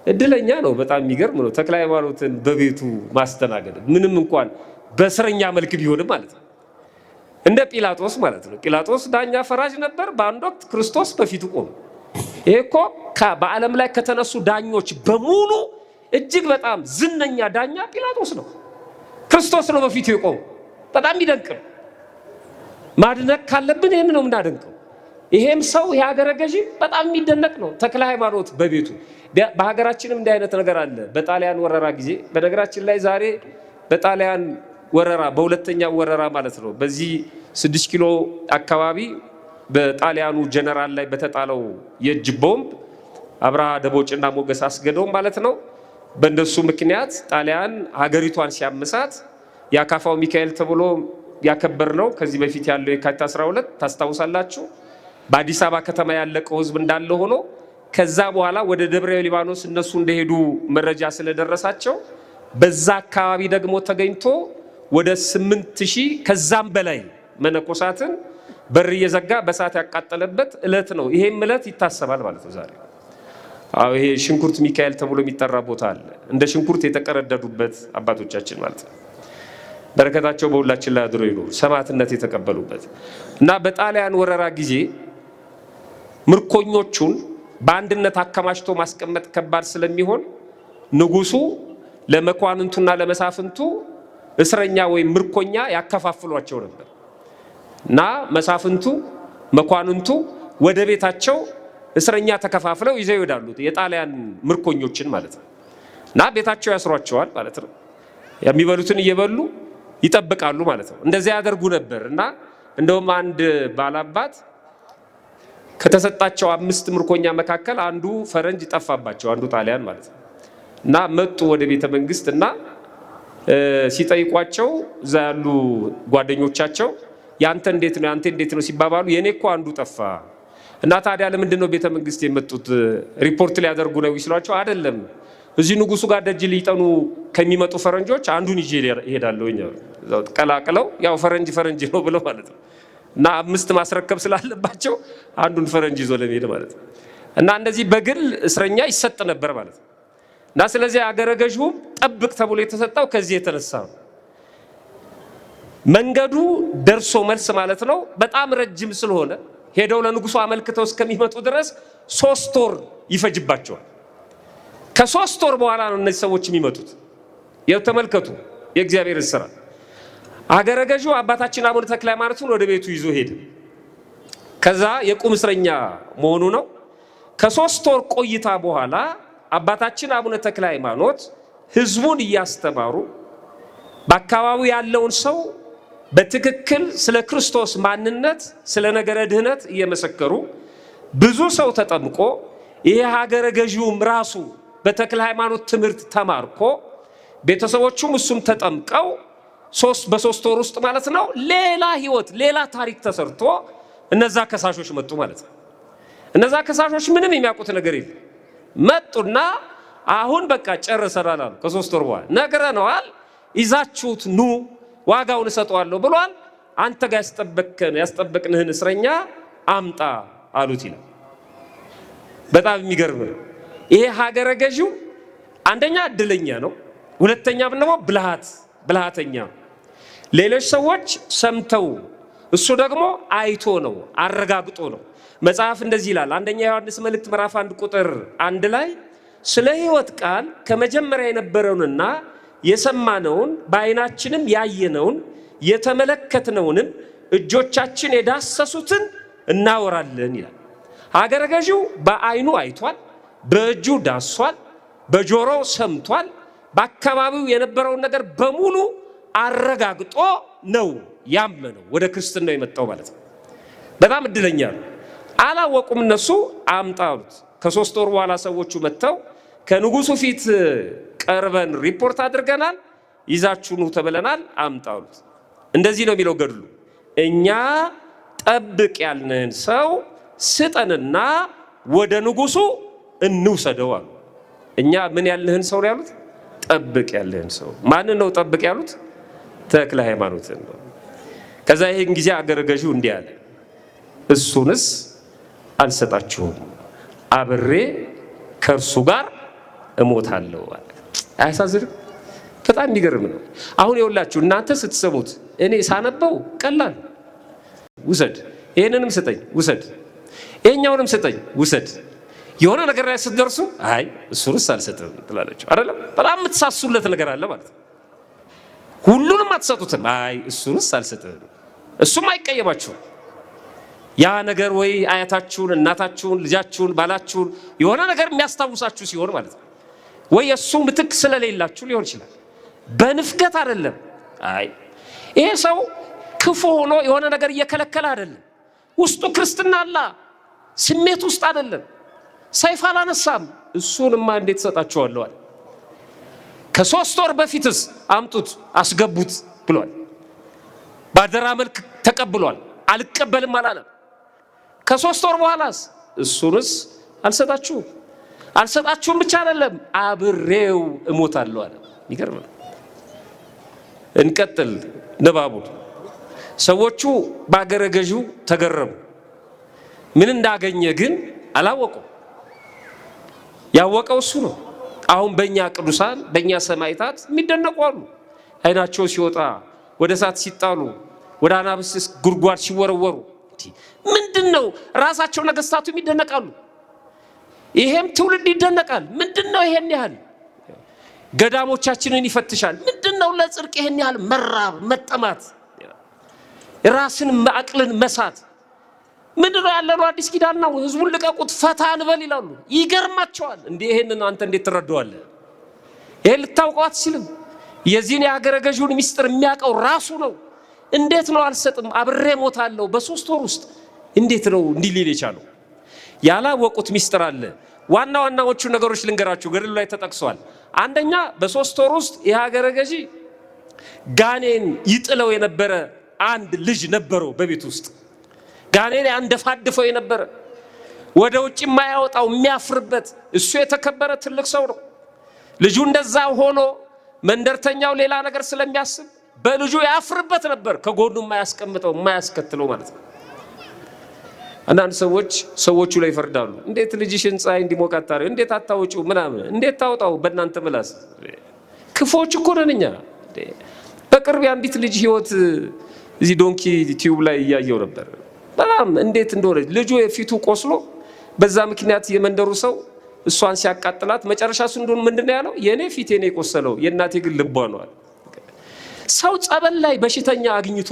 እድለኛ ነው። በጣም የሚገርም ነው። ተክለ ሃይማኖትን በቤቱ ማስተናገድ ምንም እንኳን በእስረኛ መልክ ቢሆንም ማለት ነው። እንደ ጲላጦስ ማለት ነው። ጲላጦስ ዳኛ ፈራጅ ነበር። በአንድ ወቅት ክርስቶስ በፊቱ ቆመ። ይሄ እኮ በዓለም ላይ ከተነሱ ዳኞች በሙሉ እጅግ በጣም ዝነኛ ዳኛ ጲላጦስ ነው። ክርስቶስ ነው በፊቱ የቆመ። በጣም ይደንቅ ነው። ማድነቅ ካለብን ይህን ነው የምናደንቀው። ይሄም ሰው የሀገረ ገዢ በጣም የሚደነቅ ነው። ተክለ ሃይማኖት በቤቱ በሀገራችንም እንዲህ አይነት ነገር አለ። በጣሊያን ወረራ ጊዜ በነገራችን ላይ ዛሬ በጣሊያን ወረራ በሁለተኛው ወረራ ማለት ነው በዚህ 6 ኪሎ አካባቢ በጣሊያኑ ጀነራል ላይ በተጣለው የእጅ ቦምብ አብርሃ ደቦጭና ሞገስ አስገዶም ማለት ነው በእንደሱ ምክንያት ጣሊያን ሀገሪቷን ሲያመሳት ያካፋው ሚካኤል ተብሎ ያከበርነው ከዚህ በፊት ያለው የካቲት 12 ታስታውሳላችሁ። በአዲስ አበባ ከተማ ያለቀው ህዝብ እንዳለ ሆኖ ከዛ በኋላ ወደ ደብረ ሊባኖስ እነሱ እንደሄዱ መረጃ ስለደረሳቸው በዛ አካባቢ ደግሞ ተገኝቶ ወደ 8000 ከዛም በላይ መነኮሳትን በር እየዘጋ በሳት ያቃጠለበት እለት ነው። ይሄም እለት ይታሰባል ማለት ነው ዛሬ። አዎ ይሄ ሽንኩርት ሚካኤል ተብሎ የሚጠራ ቦታ አለ። እንደ ሽንኩርት የተቀረደዱበት አባቶቻችን ማለት ነው። በረከታቸው በሁላችን ላይ አድሮ ይኖር። ሰማዕትነት የተቀበሉበት እና በጣሊያን ወረራ ጊዜ ምርኮኞቹን በአንድነት አከማችቶ ማስቀመጥ ከባድ ስለሚሆን ንጉሱ ለመኳንንቱና ለመሳፍንቱ እስረኛ ወይም ምርኮኛ ያከፋፍሏቸው ነበር እና መሳፍንቱ መኳንንቱ ወደ ቤታቸው እስረኛ ተከፋፍለው ይዘው ይወዳሉ። የጣሊያን ምርኮኞችን ማለት ነው። እና ቤታቸው ያስሯቸዋል ማለት ነው። የሚበሉትን እየበሉ ይጠብቃሉ ማለት ነው። እንደዚያ ያደርጉ ነበር እና እንደውም አንድ ባላባት ከተሰጣቸው 5 ምርኮኛ መካከል አንዱ ፈረንጅ ጠፋባቸው፣ አንዱ ጣሊያን ማለት ነው። እና መጡ ወደ ቤተ መንግስት እና ሲጠይቋቸው እዛ ያሉ ጓደኞቻቸው ያንተ እንዴት ነው ያንተ እንዴት ነው ሲባባሉ የኔ እኮ አንዱ ጠፋ እና ታዲያ ለምንድን ነው ቤተ መንግስት የመጡት ሪፖርት ሊያደርጉ ነው ይስሏቸው? አይደለም እዚህ ንጉሱ ጋር ደጅ ሊጠኑ ከሚመጡ ፈረንጆች አንዱን ይዤ እሄዳለሁ ቀላቅለው ያው ፈረንጅ ነው ብለው ማለት ነው። እና 5 ማስረከብ ስላለባቸው አንዱን ፈረንጅ ይዞ ለመሄድ ማለት ነው። እና እንደዚህ በግል እስረኛ ይሰጥ ነበር ማለት ነው። እና ስለዚህ አገረ ገዢውም ጠብቅ ተብሎ የተሰጠው ከዚህ የተነሳ ነው። መንገዱ ደርሶ መልስ ማለት ነው በጣም ረጅም ስለሆነ ሄደው ለንጉሱ አመልክተው እስከሚመጡ ድረስ 3 ወር ይፈጅባቸዋል። ከ3 ወር በኋላ ነው እነዚህ ሰዎች የሚመጡት። ተመልከቱ የእግዚአብሔር ስራ። አገረ ገዢው አባታችን አቡነ ተክለ ሃይማኖትን ወደ ቤቱ ይዞ ሄደ። ከዛ የቁም እስረኛ መሆኑ ነው። ከ3 ወር ቆይታ በኋላ አባታችን አቡነ ተክለ ሃይማኖት ህዝቡን እያስተማሩ በአካባቢው ያለውን ሰው በትክክል ስለ ክርስቶስ ማንነት ስለ ነገረ ድህነት እየመሰከሩ ብዙ ሰው ተጠምቆ ይሄ ሀገረ ገዢውም ራሱ በተክለ ሃይማኖት ትምህርት ተማርኮ ቤተሰቦቹም እሱም ተጠምቀው በ3 ወር ውስጥ ማለት ነው ሌላ ህይወት ሌላ ታሪክ ተሰርቶ እነዛ ከሳሾች መጡ ማለት ነው። እነዛ ከሳሾች ምንም የሚያውቁት ነገር የለም። መጡና አሁን በቃ ጨርሰናል አሉ። ከ3 ወር በኋላ ነግረነዋል፣ ይዛችሁት ኑ ዋጋውን እሰጠዋለሁ ብሏል። አንተ ጋር ያስጠበቅንህን እስረኛ አምጣ አሉት ይላል። በጣም የሚገርም ነው። ይሄ ሀገረ ገዢው አንደኛ እድለኛ ነው፣ ሁለተኛ ደግሞ ብልሃተኛ። ሌሎች ሰዎች ሰምተው እሱ ደግሞ አይቶ ነው አረጋግጦ ነው። መጽሐፍ እንደዚህ ይላል። አንደኛ ዮሐንስ መልእክት ምዕራፍ 1 ቁጥር 1 ላይ ስለ ሕይወት ቃል ከመጀመሪያ የነበረውንና የሰማነውን በዓይናችንም ያየነውን የተመለከትነውንም እጆቻችን የዳሰሱትን እናወራለን ይላል። ሀገረ ገዢው በዓይኑ አይቷል፣ በእጁ ዳሷል፣ በጆሮው ሰምቷል። በአካባቢው የነበረውን ነገር በሙሉ አረጋግጦ ነው ያመነው ወደ ክርስትናው የመጣው ማለት ነው። በጣም እድለኛ ነው። አላወቁም እነሱ። አምጣ አሉት። ከ3 ወር በኋላ ሰዎቹ መጥተው ከንጉሱ ፊት ቀርበን ሪፖርት አድርገናል፣ ይዛችሁ ኑ ተብለናል፣ አምጣ አሉት። እንደዚህ ነው የሚለው ገድሉ። እኛ ጠብቅ ያልንህን ሰው ስጠንና ወደ ንጉሱ እንውሰደው አሉ። እኛ ምን ያልንህን ሰው ነው ያሉት? ጠብቅ ያልንህን ሰው። ማንን ነው ጠብቅ ያሉት? ተክለ ሃይማኖትን ነው። ከዛ ይሄን ጊዜ አገረ ገዢው እንዲህ አለ፣ እሱንስ አልሰጣችሁም፣ አብሬ ከእርሱ ጋር እሞታለሁ አለ። አያሳዝንም? በጣም የሚገርም ነው። አሁን ይኸውላችሁ እናንተ ስትሰሙት እኔ ሳነበው ቀላል ውሰድ፣ ይሄንንም ስጠኝ ውሰድ፣ ይሄኛውንም ስጠኝ ውሰድ፣ የሆነ ነገር ላይ ስትደርሱ አይ እሱንስ አልሰጥም ትላለች አይደለም? በጣም የምትሳሱለት ነገር አለ ማለት ነው። ሁሉንም አትሰጡትም። አይ እሱንስ አልሰጥም። እሱም አይቀየማችሁም። ያ ነገር ወይ አያታችሁን፣ እናታችሁን፣ ልጃችሁን፣ ባላችሁን የሆነ ነገር የሚያስታውሳችሁ ሲሆን ማለት ነው። ወይ እሱ ምትክ ስለሌላችሁ ሊሆን ይችላል። በንፍገት አይደለም። አይ ይሄ ሰው ክፉ ሆኖ የሆነ ነገር እየከለከለ አይደለም። ውስጡ ክርስትና አለ፣ ስሜት ውስጥ አይደለም። ሰይፍ አላነሳም። እሱንማ እንዴት ሰጣችኋለሁ? ከ3 ወር በፊትስ አምጡት አስገቡት ብሏል። ባደራ መልክ ተቀብሏል። አልቀበልም አላለም። ከ3 ወር በኋላስ እሱንስ አልሰጣችሁም ብቻ አይደለም አብሬው እሞታለሁ አለ። ይገርም ነው። እንቀጥል ንባቡን። ሰዎቹ በአገረ ገዢው ተገረሙ። ምን እንዳገኘ ግን አላወቁም። ያወቀው እሱ ነው። አሁን በእኛ ቅዱሳን በእኛ ሰማዕታት የሚደነቁ አሉ። አይናቸው ሲወጣ፣ ወደ እሳት ሲጣሉ፣ ወደ አናብስት ጉድጓድ ሲወረወሩ ምንድን ነው? ራሳቸው ነገስታቱ ይደነቃሉ። ይሄም ትውልድ ይደነቃል። ምንድን ነው ይሄን ያህል? ገዳሞቻችንን ይፈትሻል። ምንድን ነው ለጽድቅ ይሄን ያህል መራብ መጠማት፣ ራስን አቅልን መሳት? ምንድን ነው ያለነው? አዲስ ኪዳን ነው። ህዝቡን ልቀቁት ፈታ እንበል ይላሉ። ይገርማቸዋል። እንዴ ይሄንን አንተ እንዴት ትረዳዋለህ? ይሄን ልታውቀው አትችልም። የዚህን የሀገረ ገዢውን ሚስጥር የሚያውቀው ራሱ ነው። እንዴት ነው አልሰጥም አብሬ ሞታለሁ በ3 ወር ውስጥ እንዴት ነው እንዲህ ሊል የቻለው? ያላወቁት ሚስጥር አለ። ዋና ዋናዎቹ ነገሮች ልንገራችሁ፣ ገድሉ ላይ ተጠቅሷል። አንደኛ በ3 ወር ውስጥ የሀገረ ገዢ ጋኔን ይጥለው የነበረ አንድ ልጅ ነበረው በቤት ውስጥ። ጋኔን ያንደፋድፈው የነበረ ወደ ውጭ የማያወጣው የሚያፍርበት፣ እሱ የተከበረ ትልቅ ሰው ነው። ልጁ እንደዛ ሆኖ መንደርተኛው ሌላ ነገር ስለሚያስብ በልጁ ያፍርበት ነበር። ከጎኑ የማያስቀምጠው የማያስከትለው ማለት ነው። አንዳንድ ሰዎቹ ላይ ይፈርዳሉ። እንዴት ልጅሽን ፀሐይ እንዲሞቅ አታረጊው? እንዴት አታወጪው? ምናምን እንዴት ታውጣው? በእናንተ ምላስ ክፎች እኮ ነን እኛ። በቅርብ አንዲት ልጅ ህይወት እዚህ ዶንኪ ቲዩብ ላይ እያየው ነበር። በጣም እንዴት እንደሆነ ልጁ የፊቱ ቆስሎ በዛ ምክንያት የመንደሩ ሰው እሷን ሲያቃጥላት መጨረሻ እንደሆነ ምንድነው ያለው? የኔ ፊቴ ነው የቆሰለው የእናቴ ግን ልቧ ነው አለ። ሰው ጸበል ላይ በሽተኛ አግኝቶ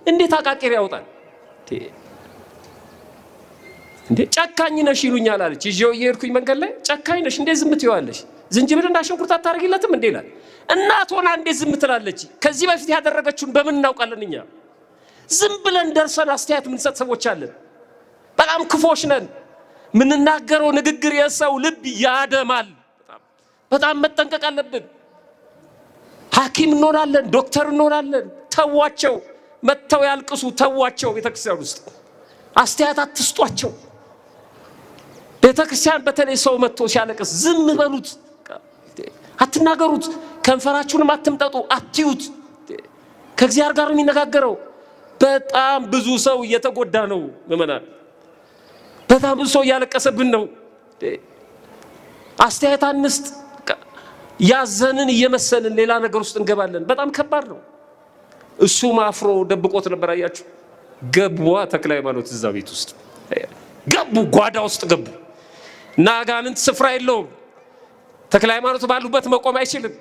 እንዴት አቃቂር ያውጣል እንዴ? ጨካኝ ነሽ ይሉኛል አለች። ይዤው እየሄድኩኝ መንገድ ላይ ጨካኝ ነሽ እንዴ ዝም ትይዋለሽ? ዝንጅብልና ሽንኩርት አታረጊለትም እንዴ ይላል። እናት ሆና እንዴ ዝም ትላለች? ከዚህ በፊት ያደረገችውን በምን እናውቃለን እኛ? ዝም ብለን ደርሰን አስተያየት የምንሰጥ ሰዎች አለን። በጣም ክፎች ነን። ምንናገረው ንግግር የሰው ልብ ያደማል። በጣም መጠንቀቅ አለብን። ሐኪም እንሆናለን፣ ዶክተር እንሆናለን። ተዋቸው፣ መተው ያልቅሱ፣ ተዋቸው። ቤተክርስቲያን ውስጥ አስተያየት አትስጧቸው። ቤተክርስቲያን በተለይ ሰው መጥቶ ሲያለቅስ ዝም በሉት፣ አትናገሩት። ከንፈራችሁንም አትምጠጡ፣ አትዩት። ከእግዚአብሔር ጋር የሚነጋገረው በጣም ብዙ ሰው እየተጎዳ ነው። ምእመናን በጣም ብዙ ሰው እያለቀሰብን ነው። አስተያየት አንስጥ። ያዘንን እየመሰልን ሌላ ነገር ውስጥ እንገባለን። በጣም ከባድ ነው። እሱም አፍሮ ደብቆት ነበር። አያችሁ፣ ገቧ ተክለ ሃይማኖት እዛ ቤት ውስጥ ገቡ፣ ጓዳ ውስጥ ገቡ እና አጋንንት ስፍራ የለውም። ተክለ ሃይማኖት ባሉበት መቆም አይችልም።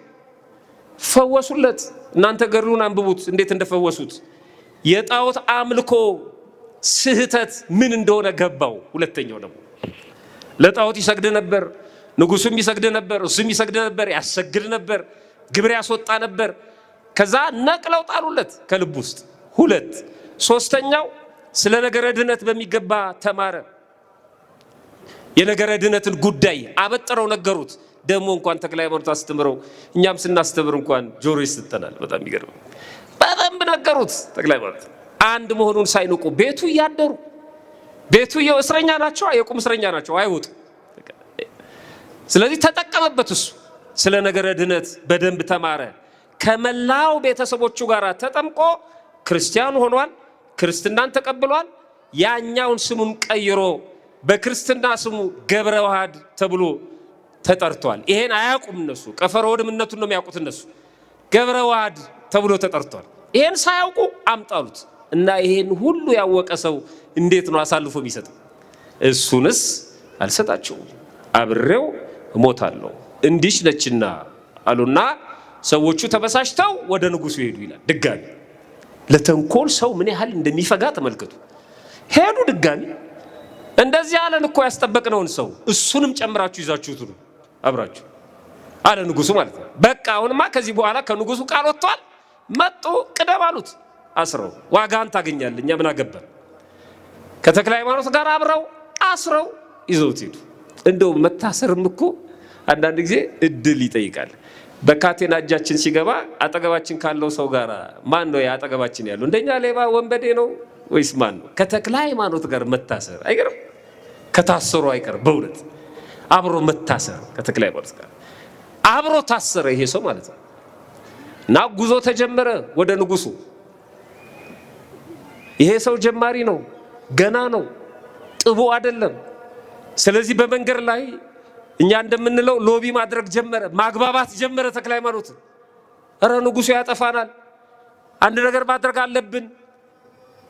ፈወሱለት። እናንተ ገድሉን አንብቡት እንዴት እንደፈወሱት። የጣዖት አምልኮ ስህተት ምን እንደሆነ ገባው። ሁለተኛው ደግሞ ለጣዖት ይሰግድ ነበር። ንጉሱም ይሰግድ ነበር፣ እሱም ይሰግድ ነበር፣ ያሰግድ ነበር፣ ግብር ያስወጣ ነበር። ከዛ ነቅለው ጣሉለት ከልብ ውስጥ። ሁለት ሶስተኛው ስለ ነገረ ድነት በሚገባ ተማረ። የነገረ ድነትን ጉዳይ አበጥረው ነገሩት። ደግሞ እንኳን ተክለ ሃይማኖት አስተምረው እኛም ስናስተምር እንኳን ጆሮ ይሰጠናል። በጣም ይገርም። በደንብ ነገሩት። ተክለ ሃይማኖት አንድ መሆኑን ሳይንቁ ቤቱ እያደሩ ቤቱ እስረኛ ናቸው፣ የቁም እስረኛ ናቸው፣ አይወጡ። ስለዚህ ተጠቀመበት። እሱ ስለ ነገረ ድነት በደንብ ተማረ። ከመላው ቤተሰቦቹ ጋር ተጠምቆ ክርስቲያን ሆኗል። ክርስትናን ተቀብሏል። ያኛውን ስሙን ቀይሮ በክርስትና ስሙ ገብረ ዋህድ ተብሎ ተጠርቷል። ይሄን አያውቁም እነሱ። ቀፈረ ወድምነቱን ነው የሚያውቁት እነሱ። ገብረ ዋህድ ተብሎ ተጠርቷል። ይሄን ሳያውቁ አምጣሉት እና ይሄን ሁሉ ያወቀ ሰው እንዴት ነው አሳልፎ የሚሰጥ? እሱንስ አልሰጣቸውም፣ አብሬው እሞታለሁ እንዲሽ ነችና አሉና ሰዎቹ ተበሳጭተው ወደ ንጉሱ ሄዱ ይላል። ድጋሚ ለተንኮል ሰው ምን ያህል እንደሚፈጋ ተመልከቱ። ሄዱ ድጋሚ። እንደዚህ አለን እኮ ያስጠበቅነውን ሰው እሱንም ጨምራችሁ ይዛችሁት ነው አብራችሁ አለ ንጉሱ ማለት ነው። በቃ አሁንማ ከዚህ በኋላ ከንጉሱ ቃል ወጥቷል። መጡ፣ ቅደም አሉት። አስረው ዋጋን ታገኛለህ፣ እኛ ምን አገባን። ከተክለ ሃይማኖት ጋር አብረው አስረው ይዘውት ሄዱ። እንደው መታሰርም እኮ አንዳንድ ጊዜ እድል ይጠይቃል። በካቴና እጃችን ሲገባ አጠገባችን ካለው ሰው ጋር ማን ነው ያጠገባችን ያለው? እንደኛ ሌባ ወንበዴ ነው ወይስ ማን ነው? ከተክለ ሃይማኖት ጋር መታሰር አይገርም? ከታሰሩ አይቀር በእውነት አብሮ መታሰር ከተክለ ሃይማኖት ጋር አብሮ ታሰረ ይሄ ሰው ማለት ነው። እና ጉዞ ተጀመረ ወደ ንጉሱ። ይሄ ሰው ጀማሪ ነው፣ ገና ነው፣ ጥቡ አይደለም። ስለዚህ በመንገድ ላይ እኛ እንደምንለው ሎቢ ማድረግ ጀመረ፣ ማግባባት ጀመረ ተክለ ሃይማኖት። እረ ንጉሱ ያጠፋናል፣ አንድ ነገር ማድረግ አለብን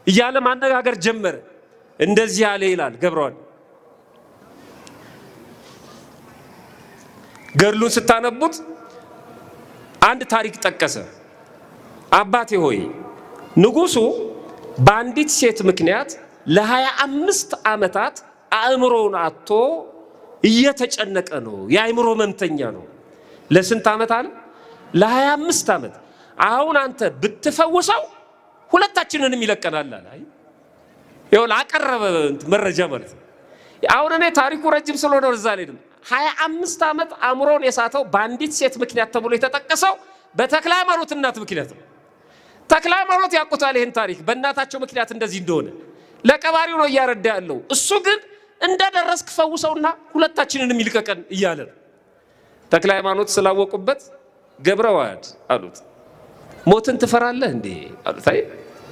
እያለ ማነጋገር ጀመረ። እንደዚህ ያለ ይላል ገብረዋል። ገድሉን ስታነቡት አንድ ታሪክ ጠቀሰ። አባቴ ሆይ ንጉሱ በአንዲት ሴት ምክንያት ለ25 ዓመታት አእምሮውን አጥቶ እየተጨነቀ ነው። የአእምሮ መምተኛ ነው። ለስንት ዓመት አለ? ለ25 ዓመት። አሁን አንተ ብትፈውሰው ሁለታችንንም ይለቀናል አለ። ይኸውልህ አቀረበ መረጃ ማለት ነው። አሁን እኔ ታሪኩ ረጅም ስለሆነ እዛ አልሄድም። 25 ዓመት አእምሮን የሳተው በአንዲት ሴት ምክንያት ተብሎ የተጠቀሰው በተክለ ሃይማኖት እናት ምክንያት ነው። ተክለ ሃይማኖት ያውቁታል ይህን ታሪክ በእናታቸው ምክንያት እንደዚህ እንደሆነ። ለቀባሪው ነው እያረዳ ያለው። እሱ ግን እንደደረስክ ፈውሰውና ሁለታችንንም ይልቀቀን እያለ ነው። ተክለ ሃይማኖት ስላወቁበት ገብረ ዋህድ አሉት። ሞትን ትፈራለህ እንዴ አሉት። አይ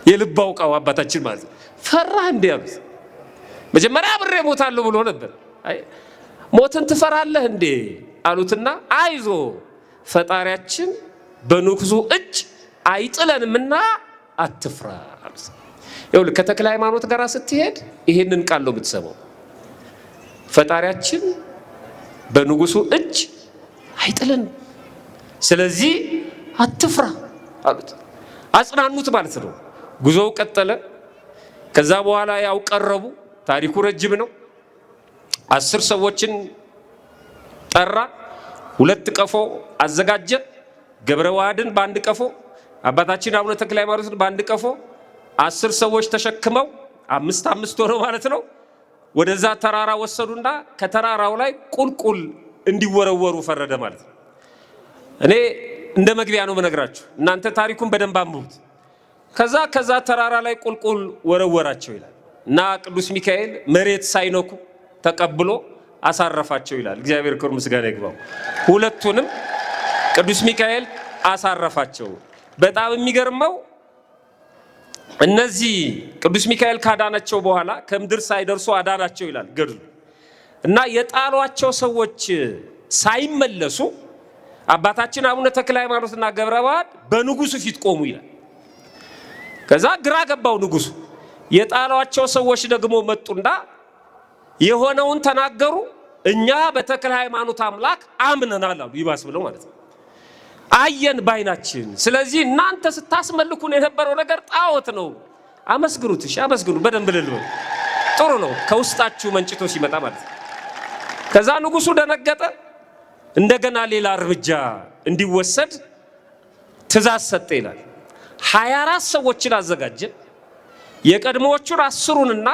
የልብ አውቃው አባታችን ማለት ነው። ፈራህ እንዴ አሉት። መጀመሪያ አብሬ ሞታለሁ ብሎ ነበር። አይ ሞትን ትፈራለህ እንዴ አሉትና አይዞ ፈጣሪያችን በንጉሱ እጅ አይጥለንምና አትፍራ አሉት። ይኸውልህ ከተክለ ሃይማኖት ጋር ስትሄድ ይሄንን ቃል ነው የምትሰማው። ፈጣሪያችን በንጉሱ እጅ አይጥለን፣ ስለዚህ አትፍራ አሉት። አጽናኑት ማለት ነው። ጉዞው ቀጠለ። ከዛ በኋላ ያው ቀረቡ። ታሪኩ ረጅም ነው። 10 ሰዎችን ጠራ። 2 ቀፎ አዘጋጀ። ገብረ ዋህድን በአንድ ቀፎ፣ አባታችን አቡነ ተክለ ሃይማኖትን በአንድ ቀፎ 10 ሰዎች ተሸክመው 5 ሆነው ማለት ነው ወደዛ ተራራ ወሰዱና ከተራራው ላይ ቁልቁል እንዲወረወሩ ፈረደ ማለት ነው። እኔ እንደ መግቢያ ነው መነግራችሁ፣ እናንተ ታሪኩን በደንብ አንብቡት። ከዛ ተራራ ላይ ቁልቁል ወረወራቸው ይላል እና ቅዱስ ሚካኤል መሬት ሳይነኩ ተቀብሎ አሳረፋቸው ይላል። እግዚአብሔር ክብር ምስጋና ይግባው። ሁለቱንም ቅዱስ ሚካኤል አሳረፋቸው። በጣም የሚገርመው እነዚህ ቅዱስ ሚካኤል ካዳናቸው በኋላ ከምድር ሳይደርሱ አዳናቸው ይላል ገድሉ እና የጣሏቸው ሰዎች ሳይመለሱ አባታችን አቡነ ተክለ ሃይማኖትና ገብረ ዋህድ በንጉሱ ፊት ቆሙ ይላል። ከዛ ግራ ገባው ንጉሱ። የጣሏቸው ሰዎች ደግሞ መጡና የሆነውን ተናገሩ። እኛ በተክለ ሃይማኖት አምላክ አምነናል አሉ። ይባስ ብለው ማለት ነው። አየን ባይናችን። ስለዚህ እናንተ ስታስመልኩን የነበረው ነገር ጣዖት ነው። አመስግኑት። እሺ አመስግኑ በደንብ ልልበው። ጥሩ ነው ከውስጣችሁ መንጭቶ ሲመጣ ማለት ነው። ከዛ ንጉሱ ደነገጠ። እንደገና ሌላ እርምጃ እንዲወሰድ ትእዛዝ ሰጠ ይላል። 24 ሰዎችን አዘጋጀ። የቀድሞዎቹን 10ና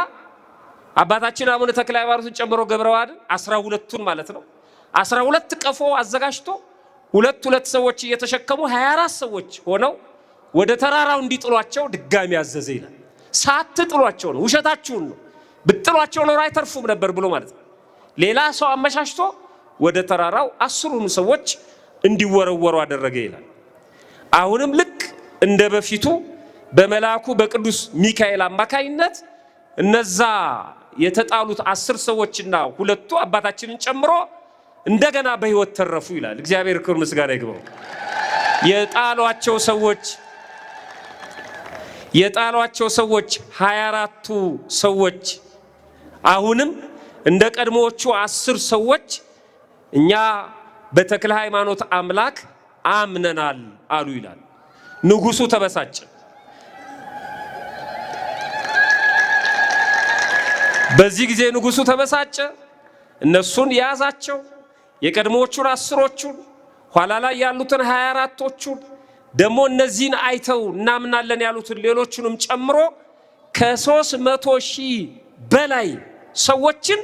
አባታችን አቡነ ተክለ ሃይማኖትን ጨምሮ ገብረ ዋህድን 12ቱን ማለት ነው 12 ቀፎ አዘጋጅቶ 2 ሰዎች እየተሸከሙ 24 ሰዎች ሆነው ወደ ተራራው እንዲጥሏቸው ድጋሚ አዘዘ ይላል። ሳትጥሏቸው ነው፣ ውሸታችሁን ነው፣ ብትጥሏቸው ነው አይተርፉም ነበር ብሎ ማለት ነው። ሌላ ሰው አመሻሽቶ ወደ ተራራው 10ኑ ሰዎች እንዲወረወሩ አደረገ ይላል። አሁንም ልክ እንደ በፊቱ በመልአኩ በቅዱስ ሚካኤል አማካይነት እነዛ የተጣሉት 10 ሰዎችና 2ቱ አባታችንን ጨምሮ እንደገና በህይወት ተረፉ ይላል። እግዚአብሔር ክብር ምስጋና ይግባው። የጣሏቸው ሰዎች 24ቱ ሰዎች አሁንም እንደ ቀድሞዎቹ 10 ሰዎች እኛ በተክለ ሃይማኖት አምላክ አምነናል አሉ ይላል። ንጉሱ ተበሳጨ። በዚህ ጊዜ ንጉሱ ተበሳጨ። እነሱን ያዛቸው። የቀድሞዎቹን 10ዎቹን ኋላ ላይ ያሉትን 24ቶቹን ደግሞ እነዚህን አይተው እናምናለን ያሉትን ሌሎቹንም ጨምሮ ከ300,000 በላይ ሰዎችን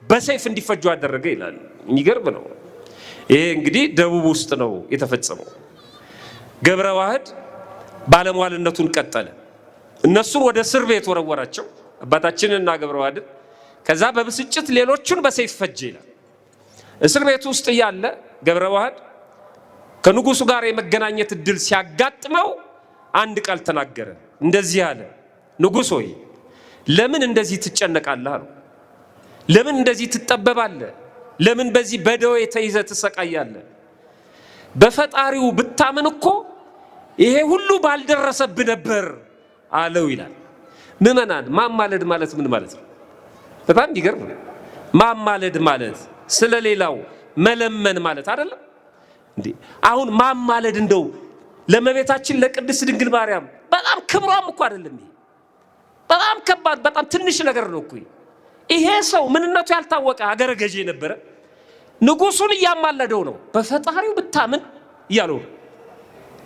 በሰይፍ እንዲፈጁ አደረገ ይላል። የሚገርም ነው። ይሄ እንግዲህ ደቡብ ውስጥ ነው የተፈጸመው። ገብረ ዋህድ ባለሟልነቱን ቀጠለ። እነሱን ወደ እስር ቤት ወረወራቸው አባታችንና ገብረ ዋህድ። ከዛ በብስጭት ሌሎቹን በሰይፍ ፈጀ ይላል። እስር ቤት ውስጥ ያለ ገብረ ዋህድ ከንጉሱ ጋር የመገናኘት እድል ሲያጋጥመው አንድ ቃል ተናገረ። እንደዚህ አለ፣ ንጉሥ ሆይ ለምን እንደዚህ ትጨነቃለህ አለው። ለምን እንደዚህ ትጠበባለህ? ለምን በዚህ በደዌ ተይዘህ ትሰቃያለህ? በፈጣሪው ብታምን እኮ ይሄ ሁሉ ባልደረሰብህ ነበር አለው ይላል። ምዕመናን ማማለድ ማለት ምን ማለት ነው? በጣም ይገርም ነው። ማማለድ ማለት ስለሌላው መለመን ማለት አይደለም እንዴ? አሁን ማማለድ እንደው ለእመቤታችን ለቅድስት ድንግል ማርያም በጣም ክብሯም እኮ አይደለም። ይሄ በጣም ከባድ በጣም ትንሽ ነገር ነው እኮ። ይሄ ሰው ምንነቱ ያልታወቀ ሀገረ ገዢ ነበረ። ንጉሱን እያማለደው ነው። በፈጣሪው ብታምን እያለው ነው።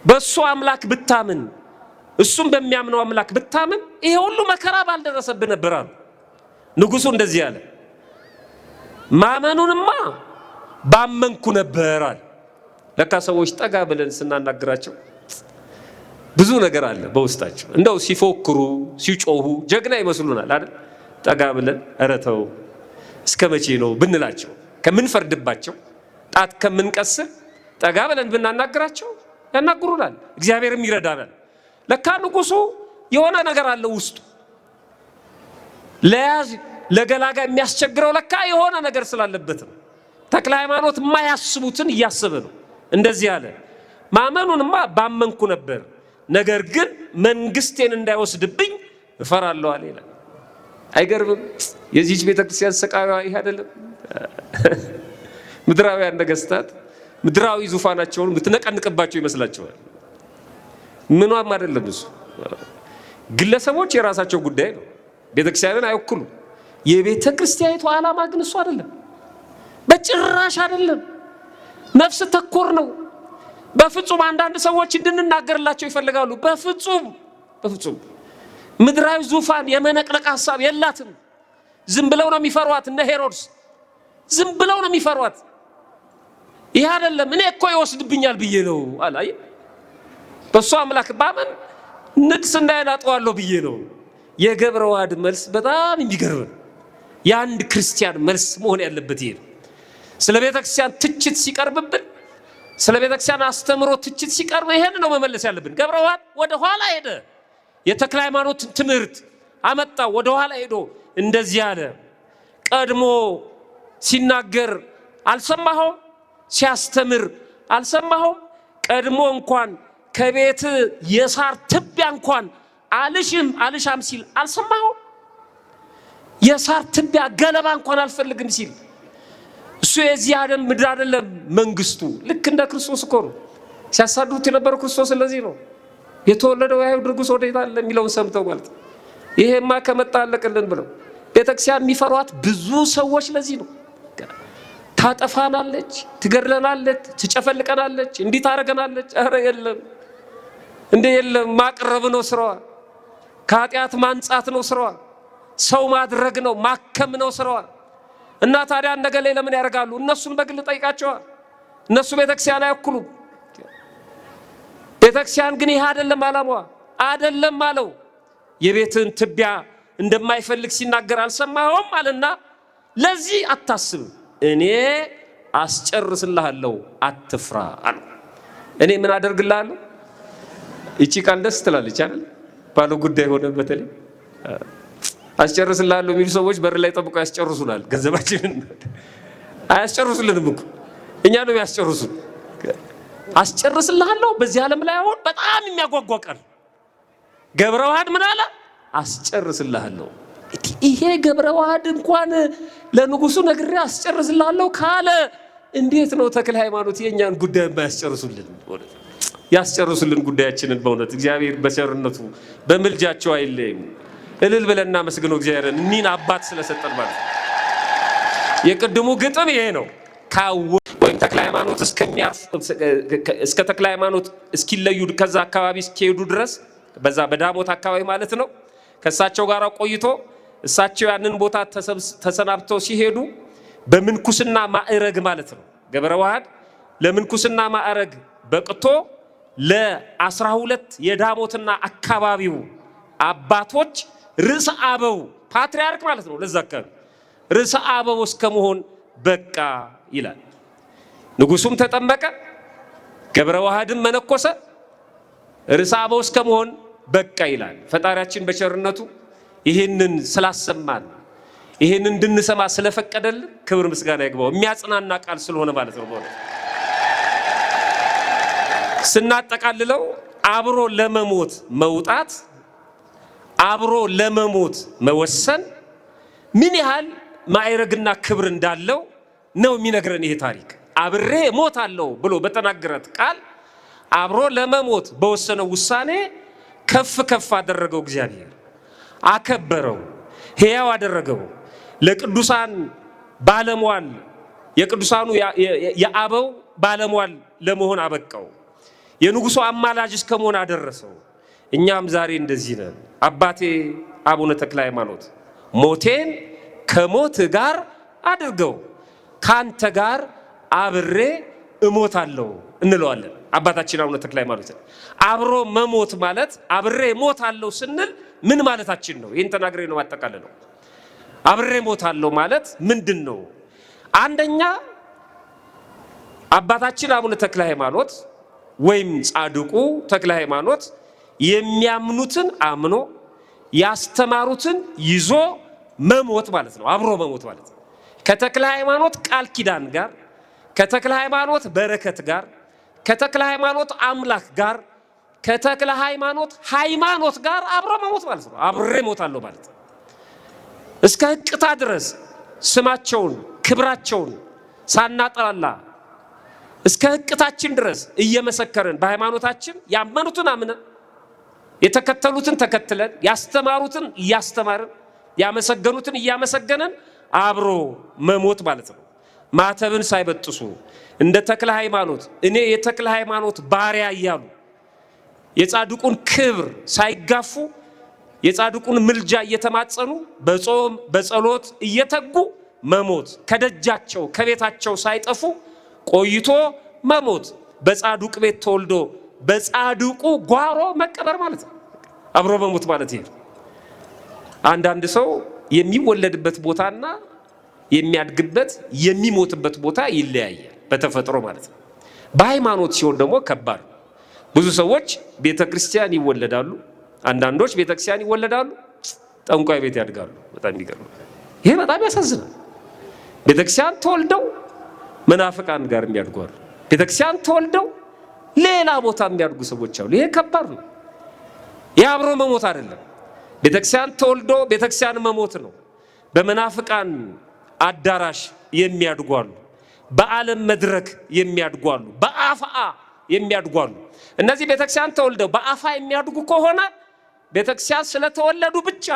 በእሱ አምላክ ብታምን፣ እሱም በሚያምነው አምላክ ብታምን ይሄ ሁሉ መከራ ባልደረሰብህ ነበር አሉ። ንጉሱ እንደዚህ አለ፣ ማመኑንማ ባመንኩ ነበር አለ። ለካ ሰዎች ጠጋ ብለን ስናናግራቸው ብዙ ነገር አለ በውስጣቸው። እንደው ሲፎክሩ ሲጮሁ ጀግና ይመስሉናል አይደል? ጠጋ ብለን ኧረ ተው እስከ መቼ ነው ብንላቸው፣ ከምንፈርድባቸው ጣት ከምንቀስር ጠጋ ብለን ብናናግራቸው ያናግሩናል። እግዚአብሔርም ይረዳናል። ለካ ንጉሱ የሆነ ነገር አለ ውስጡ ለያዝ ለገላጋ የሚያስቸግረው ለካ የሆነ ነገር ስላለበት ነው። ተክለ ሃይማኖት የማያስቡትን እያሰበ ነው። እንደዚህ አለ፣ ማመኑንማ ባመንኩ ነበር፣ ነገር ግን መንግስቴን እንዳይወስድብኝ እፈራለሁ አለ ይላል። አይገርምም? የዚህች ቤተክርስቲያን ሰቃይዋ ይሄ አይደለም? ምድራውያን ነገስታት ምድራዊ ዙፋናቸውን ምትነቀንቅባቸው ይመስላቸዋል። ምኗም አይደለም እሱ። ግለሰቦች የራሳቸው ጉዳይ ነው፣ ቤተክርስቲያንን አይወክሉም። የቤተ ክርስቲያኒቱ ዓላማ ግን እሱ አይደለም፣ በጭራሽ አይደለም። ነፍስ ተኮር ነው በፍጹም። አንዳንድ ሰዎች እንድንናገርላቸው ይፈልጋሉ። በፍጹም ምድራዊ ዙፋን የመነቅነቅ ሐሳብ የላትም። ዝም ብለው ነው የሚፈሯት። እነ ሄሮድስ ዝም ብለው ነው የሚፈሯት። ይህ አይደለም እኔ እኮ ይወስድብኛል ብዬ ነው አላይ በሷ አምላክ ባመን ንግስና ያላጠዋለሁ ብዬ ነው። የገብረ ዋህድ መልስ በጣም የሚገርም የአንድ ክርስቲያን መልስ መሆን ያለበት ይሄ ነው። ስለ ቤተክርስቲያን ትችት ሲቀርብብን፣ ስለ ቤተክርስቲያን አስተምሮ ትችት ሲቀርብ ይሄን ነው መመለስ ያለብን። ገብረ ዋህድ ወደ ኋላ ሄደ። የተክለ ሃይማኖት ትምህርት አመጣ። ወደ ኋላ ሄዶ እንደዚህ አለ። ቀድሞ ሲናገር አልሰማኸውም? ሲያስተምር አልሰማኸውም? ቀድሞ እንኳን ከቤት የሳር ትቢያ እንኳን አልሻም ሲል አልሰማኸውም? የሳር ትቢያ ገለባ እንኳን አልፈልግም ሲል እሱ የዚህ ዓለም ምድር አይደለም መንግስቱ። ልክ እንደ ክርስቶስ እኮ ነው ሲያሳዱት የነበረው። ክርስቶስ ስለዚህ ነው የተወለደው የአይሁድ ንጉሥ ወዴት አለ የሚለውን ሰምተው ማለት ነው። ይሄማ ከመጣ አለቅልን ብለው ቤተክርስቲያን የሚፈሯት ብዙ ሰዎች ለዚህ ነው። ታጠፋናለች፣ ትገድለናለች፣ ትጨፈልቀናለች፣ እንዲህ ታረገናለች። ኧረ የለም እንደ የለም። ማቅረብ ነው ስራዋ፣ ከኃጢአት ማንጻት ነው ስራዋ፣ ሰው ማድረግ ነው፣ ማከም ነው ስራዋ። እና ታዲያ ነገሌ ለምን ያደርጋሉ? እነሱን በግል ጠይቃቸዋል። እነሱ ቤተክርስቲያን አይወክሉም። ቤተክርስቲያን ግን ይህ አይደለም ዓላማዋ። አይደለም አለው። የቤትን ትቢያ እንደማይፈልግ ሲናገር አልሰማኸውም አለና ለዚህ አታስብ፣ እኔ አስጨርስልሃለሁ፣ አትፍራ አለ። እኔ ምን አደርግልሃለሁ? እቺ ቃል ደስ ትላለች አይደል? ባለ ጉዳይ ሆነ በተለይ አስጨርስልሃለሁ የሚሉ ሰዎች በር ላይ ጠብቀው ያስጨርሱናል። ገንዘባችንን አያስጨርሱልንም እኮ እኛ ነው ያስጨርሱን። አስጨርስልሃለሁ በዚህ ዓለም ላይ አሁን በጣም የሚያጓጓ ቃል። ገብረ ዋህድ ምን አለ? አስጨርስልሃለሁ። ይሄ ገብረ ዋህድ እንኳን ለንጉሱ ነግሬ አስጨርስልሃለሁ ካለ እንዴት ነው ተክለ ሃይማኖት የኛን ጉዳይ ባያስጨርሱልን? ያስጨርሱልን ጉዳያችንን። በእውነት እግዚአብሔር በቸርነቱ በምልጃቸው አይለይም። እልል ብለን እናመስግነው እግዚአብሔርን እኒን አባት ስለሰጠን ማለት ነው። የቅድሙ ግጥም ይሄ ነው። ወይም ተክለ ሃይማኖት እስከ ተክለ ሃይማኖት እስኪለዩ ከዛ አካባቢ እስኪሄዱ ድረስ በዛ በዳሞት አካባቢ ማለት ነው። ከእሳቸው ጋር ቆይቶ እሳቸው ያንን ቦታ ተሰናብተው ሲሄዱ በምንኩስና ማዕረግ ማለት ነው። ገብረ ዋህድ ለምንኩስና ማዕረግ በቅቶ ለ12 የዳሞትና አካባቢው አባቶች ርዕሰ አበው ፓትርያርክ ማለት ነው። ለዛ አካባቢ ርዕሰ አበው እስከመሆን በቃ ይላል። ንጉሱም ተጠመቀ፣ ገብረ ዋህድም መነኮሰ፣ ርዕሰ አበው እስከመሆን በቃ ይላል። ፈጣሪያችን በቸርነቱ ይህንን ስላሰማን ይህንን እንድንሰማ ስለፈቀደልን ክብር ምስጋና ይግባው። የሚያጽናና ቃል ስለሆነ ማለት ነው። በእውነት ስናጠቃልለው አብሮ ለመሞት መውጣት፣ አብሮ ለመሞት መወሰን ምን ያህል ማዕረግና ክብር እንዳለው ነው የሚነግረን ይሄ ታሪክ። አብሬ እሞታለሁ ብሎ በተናገረት ቃል አብሮ ለመሞት በወሰነው ውሳኔ ከፍ ከፍ አደረገው። እግዚአብሔር አከበረው፣ ሕያው አደረገው። ለቅዱሳን ባለሟል የቅዱሳኑ የአበው ባለሟል ለመሆን አበቃው። የንጉሱ አማላጅ እስከመሆን አደረሰው። እኛም ዛሬ እንደዚህ ነን። አባቴ አቡነ ተክለ ሃይማኖት ሞቴን ከሞት ጋር አድርገው ካንተ ጋር አብሬ እሞታለሁ እንለዋለን። አባታችን አቡነ ተክለ ሃይማኖት አብሮ መሞት ማለት አብሬ እሞታለሁ ስንል ምን ማለታችን ነው? ይህን ተናግሬ ነው ማጠቃለለው። አብሬ እሞታለሁ ማለት ምንድን ነው? አንደኛ አባታችን አቡነ ተክለ ሃይማኖት ወይም ጻድቁ ተክለ ሃይማኖት የሚያምኑትን አምኖ ያስተማሩትን ይዞ መሞት ማለት ነው። አብሮ መሞት ማለት ከተክለ ሃይማኖት ቃል ኪዳን ጋር፣ ከተክለ ሃይማኖት በረከት ጋር፣ ከተክለ ሃይማኖት አምላክ ጋር፣ ከተክለ ሃይማኖት ጋር አብሮ መሞት ማለት ነው። አብሬ እሞታለሁ ማለት እስከ ሕቅታ ድረስ ስማቸውን ክብራቸውን ሳናጠላላ እስከ ሕቅታችን ድረስ እየመሰከርን በሃይማኖታችን ያመኑትን አምነን የተከተሉትን ተከትለን ያስተማሩትን እያስተማርን ያመሰገኑትን እያመሰገነን አብሮ መሞት ማለት ነው። ማተብን ሳይበጥሱ እንደ ተክለ ሃይማኖት እኔ የተክለ ሃይማኖት ባሪያ እያሉ የጻድቁን ክብር ሳይጋፉ የጻድቁን ምልጃ እየተማጸኑ በጾም በጸሎት እየተጉ መሞት ከደጃቸው ከቤታቸው ሳይጠፉ ቆይቶ መሞት በጻድቁ ቤት ተወልዶ በጻድቁ ጓሮ መቀበር ማለት ነው። አብሮ መሞት ማለት ይሄ። አንዳንድ ሰው የሚወለድበት ቦታና የሚያድግበት የሚሞትበት ቦታ ይለያያል በተፈጥሮ ማለት ነው። በሃይማኖት ሲሆን ደግሞ ከባድ። ብዙ ሰዎች ቤተክርስቲያን ይወለዳሉ፣ አንዳንዶች ቤተክርስቲያን ይወለዳሉ፣ ጠንቋይ ቤት ያድጋሉ። በጣም ይገርም። ይሄ በጣም ያሳዝናል። ቤተክርስቲያን ተወልደው መናፍቃን ጋር የሚያድጉ አሉ። ቤተክርስቲያን ተወልደው ሌላ ቦታ የሚያድጉ ሰዎች አሉ። ይሄ ከባድ ነው። ይሄ አብሮ መሞት አይደለም። ቤተክርስቲያን ተወልዶ ቤተክርስቲያን መሞት ነው። በመናፍቃን አዳራሽ የሚያድጉ አሉ። በዓለም መድረክ የሚያድጉ አሉ። በአፋ የሚያድጉ አሉ። እነዚህ ቤተክርስቲያን ተወልደው በአፋ የሚያድጉ ከሆነ ቤተክርስቲያን ስለተወለዱ ብቻ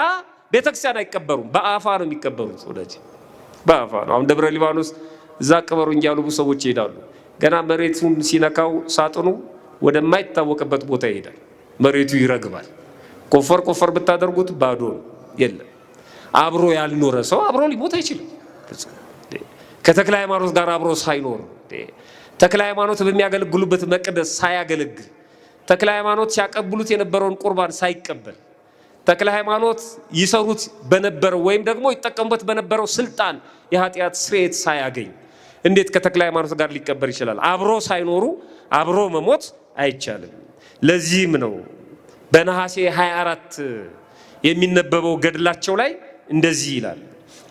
ቤተክርስቲያን አይቀበሩም። በአፋ ነው የሚቀበሩት። ወዳጅ በአፋ ነው። አሁን ደብረ ሊባኖስ እዛ ቀበሩኝ ያሉ ሰዎች ይሄዳሉ። ገና መሬቱን ሲነካው ሳጥኑ ወደማይታወቅበት ቦታ ይሄዳል። መሬቱ ይረግባል። ቆፈር ቆፈር ብታደርጉት ባዶ ነው፣ የለም። አብሮ ያልኖረ ሰው አብሮ ሊሞት አይችልም። ከተክለ ሃይማኖት ጋር አብሮ ሳይኖር ተክለ ሃይማኖት በሚያገለግሉበት መቅደስ ሳያገለግል ተክለ ሃይማኖት ሲያቀብሉት የነበረውን ቁርባን ሳይቀበል ተክለ ሃይማኖት ይሰሩት በነበረው ወይም ደግሞ ይጠቀሙበት በነበረው ስልጣን የኃጢአት ስርየት ሳያገኝ እንዴት ከተክለ ሃይማኖት ጋር ሊቀበር ይችላል? አብሮ ሳይኖሩ አብሮ መሞት አይቻልም። ለዚህም ነው በነሐሴ 24 የሚነበበው ገድላቸው ላይ እንደዚህ ይላል።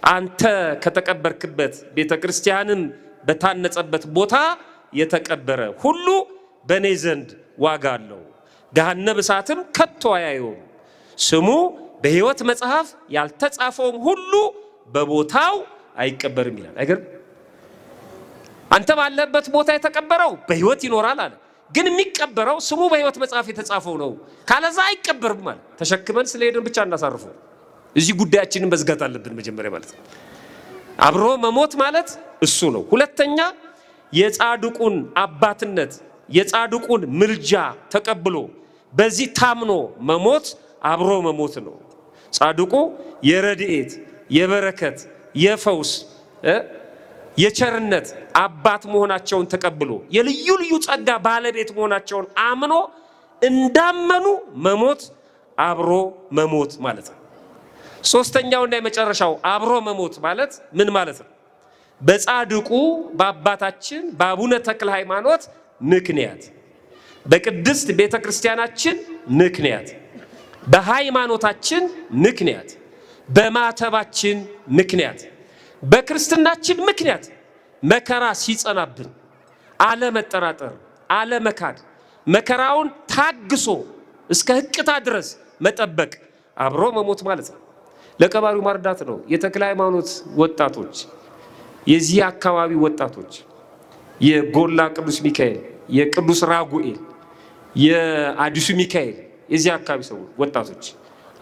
አንተ ከተቀበርክበት ቤተክርስቲያንም በታነጸበት ቦታ የተቀበረ ሁሉ በእኔ ዘንድ ዋጋ አለው፣ ገሃነመ እሳትም ከቶ አያየውም። ስሙ በሕይወት መጽሐፍ ያልተጻፈውም ሁሉ በቦታው አይቀበርም ይላል። አይገርም? አንተ ባለበት ቦታ የተቀበረው በሕይወት ይኖራል አለ። ግን የሚቀበረው ስሙ በሕይወት መጽሐፍ የተጻፈው ነው፣ ካለዛ አይቀበርም ማለት። ተሸክመን ስለሄድን ብቻ እናሳርፈው። እዚህ ጉዳያችንን መዝጋት አለብን መጀመሪያ ማለት ነው። አብሮ መሞት ማለት እሱ ነው። ሁለተኛ የጻድቁን አባትነት የጻድቁን ምልጃ ተቀብሎ በዚህ ታምኖ መሞት አብሮ መሞት ነው። ጻድቁ የረድኤት የበረከት የፈውስ የቸርነት አባት መሆናቸውን ተቀብሎ የልዩ ልዩ ጸጋ ባለቤት መሆናቸውን አምኖ እንዳመኑ መሞት አብሮ መሞት ማለት ነው። ሶስተኛውና የመጨረሻው አብሮ መሞት ማለት ምን ማለት ነው? በጻድቁ በአባታችን በአቡነ ተክለ ሃይማኖት ምክንያት በቅድስት ቤተክርስቲያናችን ምክንያት በሃይማኖታችን ምክንያት በማተባችን ምክንያት በክርስትናችን ምክንያት መከራ ሲጸናብን አለመጠራጠር አለመካድ መከራውን ታግሶ እስከ ህቅታ ድረስ መጠበቅ አብሮ መሞት ማለት ነው። ለቀባሪው ማርዳት ነው። የተክለ ሃይማኖት ወጣቶች የዚህ አካባቢ ወጣቶች የጎላ ቅዱስ ሚካኤል የቅዱስ ራጉኤል የአዲሱ ሚካኤል የዚህ አካባቢ ሰዎች ወጣቶች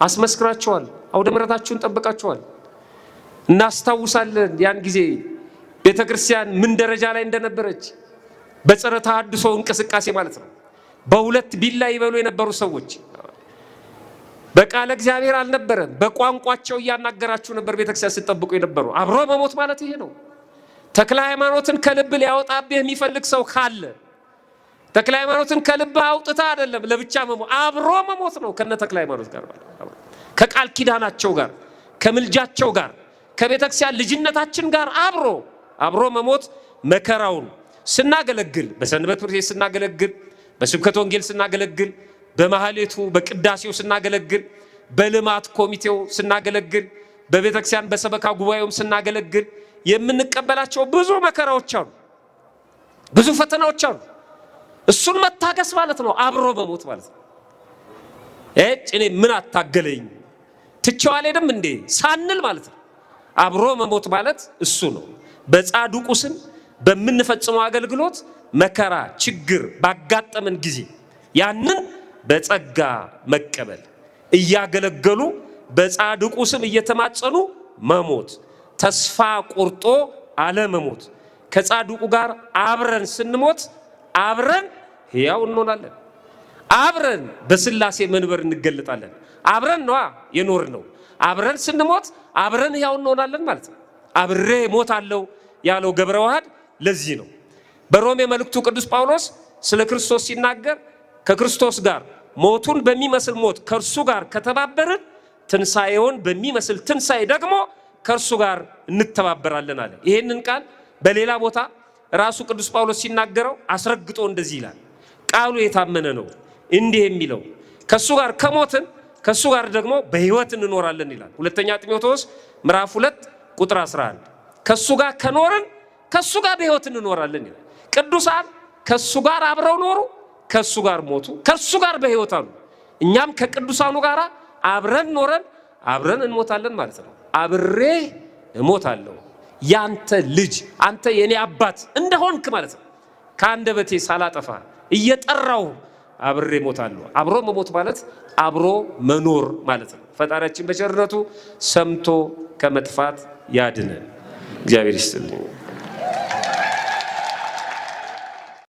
አስመስክራቸዋል። አውደ ምሕረታችሁን ጠብቃቸዋል። እናስታውሳለን ያን ጊዜ ቤተክርስቲያን ምን ደረጃ ላይ እንደነበረች በጸረ ተሐድሶ እንቅስቃሴ ማለት ነው። በሁለት ቢላ ይበሉ የነበሩ ሰዎች በቃለ እግዚአብሔር አልነበረም፣ በቋንቋቸው እያናገራችሁ ነበር ቤተክርስቲያን ስትጠብቁ የነበሩ። አብሮ መሞት ማለት ይሄ ነው። ተክለ ሃይማኖትን ከልብ ሊያወጣብህ የሚፈልግ ሰው ካለ ተክለ ሃይማኖትን ከልብ አውጥታ አይደለም ለብቻ መሞት፣ አብሮ መሞት ነው። ከነ ተክለ ሃይማኖት ጋር ከቃል ኪዳናቸው ጋር ከምልጃቸው ጋር ከቤተክርስቲያን ልጅነታችን ጋር አብሮ መሞት መከራውን ስናገለግል በሰንበት ትምህርት ቤት ስናገለግል በስብከተ ወንጌል ስናገለግል በማህሌቱ በቅዳሴው ስናገለግል በልማት ኮሚቴው ስናገለግል በቤተክርስቲያን በሰበካ ጉባኤውም ስናገለግል የምንቀበላቸው ብዙ መከራዎች አሉ፣ ብዙ ፈተናዎች አሉ። እሱን መታገስ ማለት ነው አብሮ መሞት ማለት ነው። እኔ ምን አታገለኝ ትቼው አልሄድም እንዴ ሳንል ማለት ነው። አብሮ መሞት ማለት እሱ ነው። በጻድቁ ስም በምንፈጽመው አገልግሎት መከራ ችግር ባጋጠመን ጊዜ ያንን በጸጋ መቀበል፣ እያገለገሉ በጻድቁ ስም እየተማጸኑ መሞት፣ ተስፋ ቆርጦ አለመሞት። ከጻድቁ ጋር አብረን ስንሞት አብረን ሕያው እንሆናለን። አብረን በስላሴ መንበር እንገለጣለን። አብረን ነዋ የኖር ነው። አብረን ስንሞት አብረን ሕያው እንሆናለን ማለት ነው። አብሬ ሞታለሁ ያለው ገብረ ዋህድ ለዚህ ነው። በሮሜ መልእክቱ ቅዱስ ጳውሎስ ስለ ክርስቶስ ሲናገር ከክርስቶስ ጋር ሞቱን በሚመስል ሞት ከእርሱ ጋር ከተባበርን ትንሣኤውን በሚመስል ትንሣኤ ደግሞ ከእርሱ ጋር እንተባበራለን አለ። ይህንን ቃል በሌላ ቦታ ራሱ ቅዱስ ጳውሎስ ሲናገረው አስረግጦ እንደዚህ ይላል። ቃሉ የታመነ ነው እንዲህ የሚለው ከእሱ ጋር ከሞትን ከእሱ ጋር ደግሞ በሕይወት እንኖራለን ይላል። ሁለተኛ ጢሞቴዎስ ምዕራፍ 2 ቁጥር 11 ከእሱ ጋር ከኖርን ከእሱ ጋር በሕይወት እንኖራለን ይላል። ቅዱሳን ከእሱ ጋር አብረው ኖሩ፣ ከእሱ ጋር ሞቱ፣ ከእሱ ጋር በሕይወት አሉ። እኛም ከቅዱሳኑ ጋር አብረን ኖረን አብረን እንሞታለን ማለት ነው። አብሬ እሞታለሁ ያንተ ልጅ አንተ የኔ አባት እንደሆንክ ማለት ነው። ከአንደበቴ ሳላጠፋ እየጠራው አብሬ እሞታለሁ። አብሮ መሞት ማለት አብሮ መኖር ማለት ነው። ፈጣሪያችን በቸርነቱ ሰምቶ ከመጥፋት ያድነን። እግዚአብሔር ይስጥልኝ።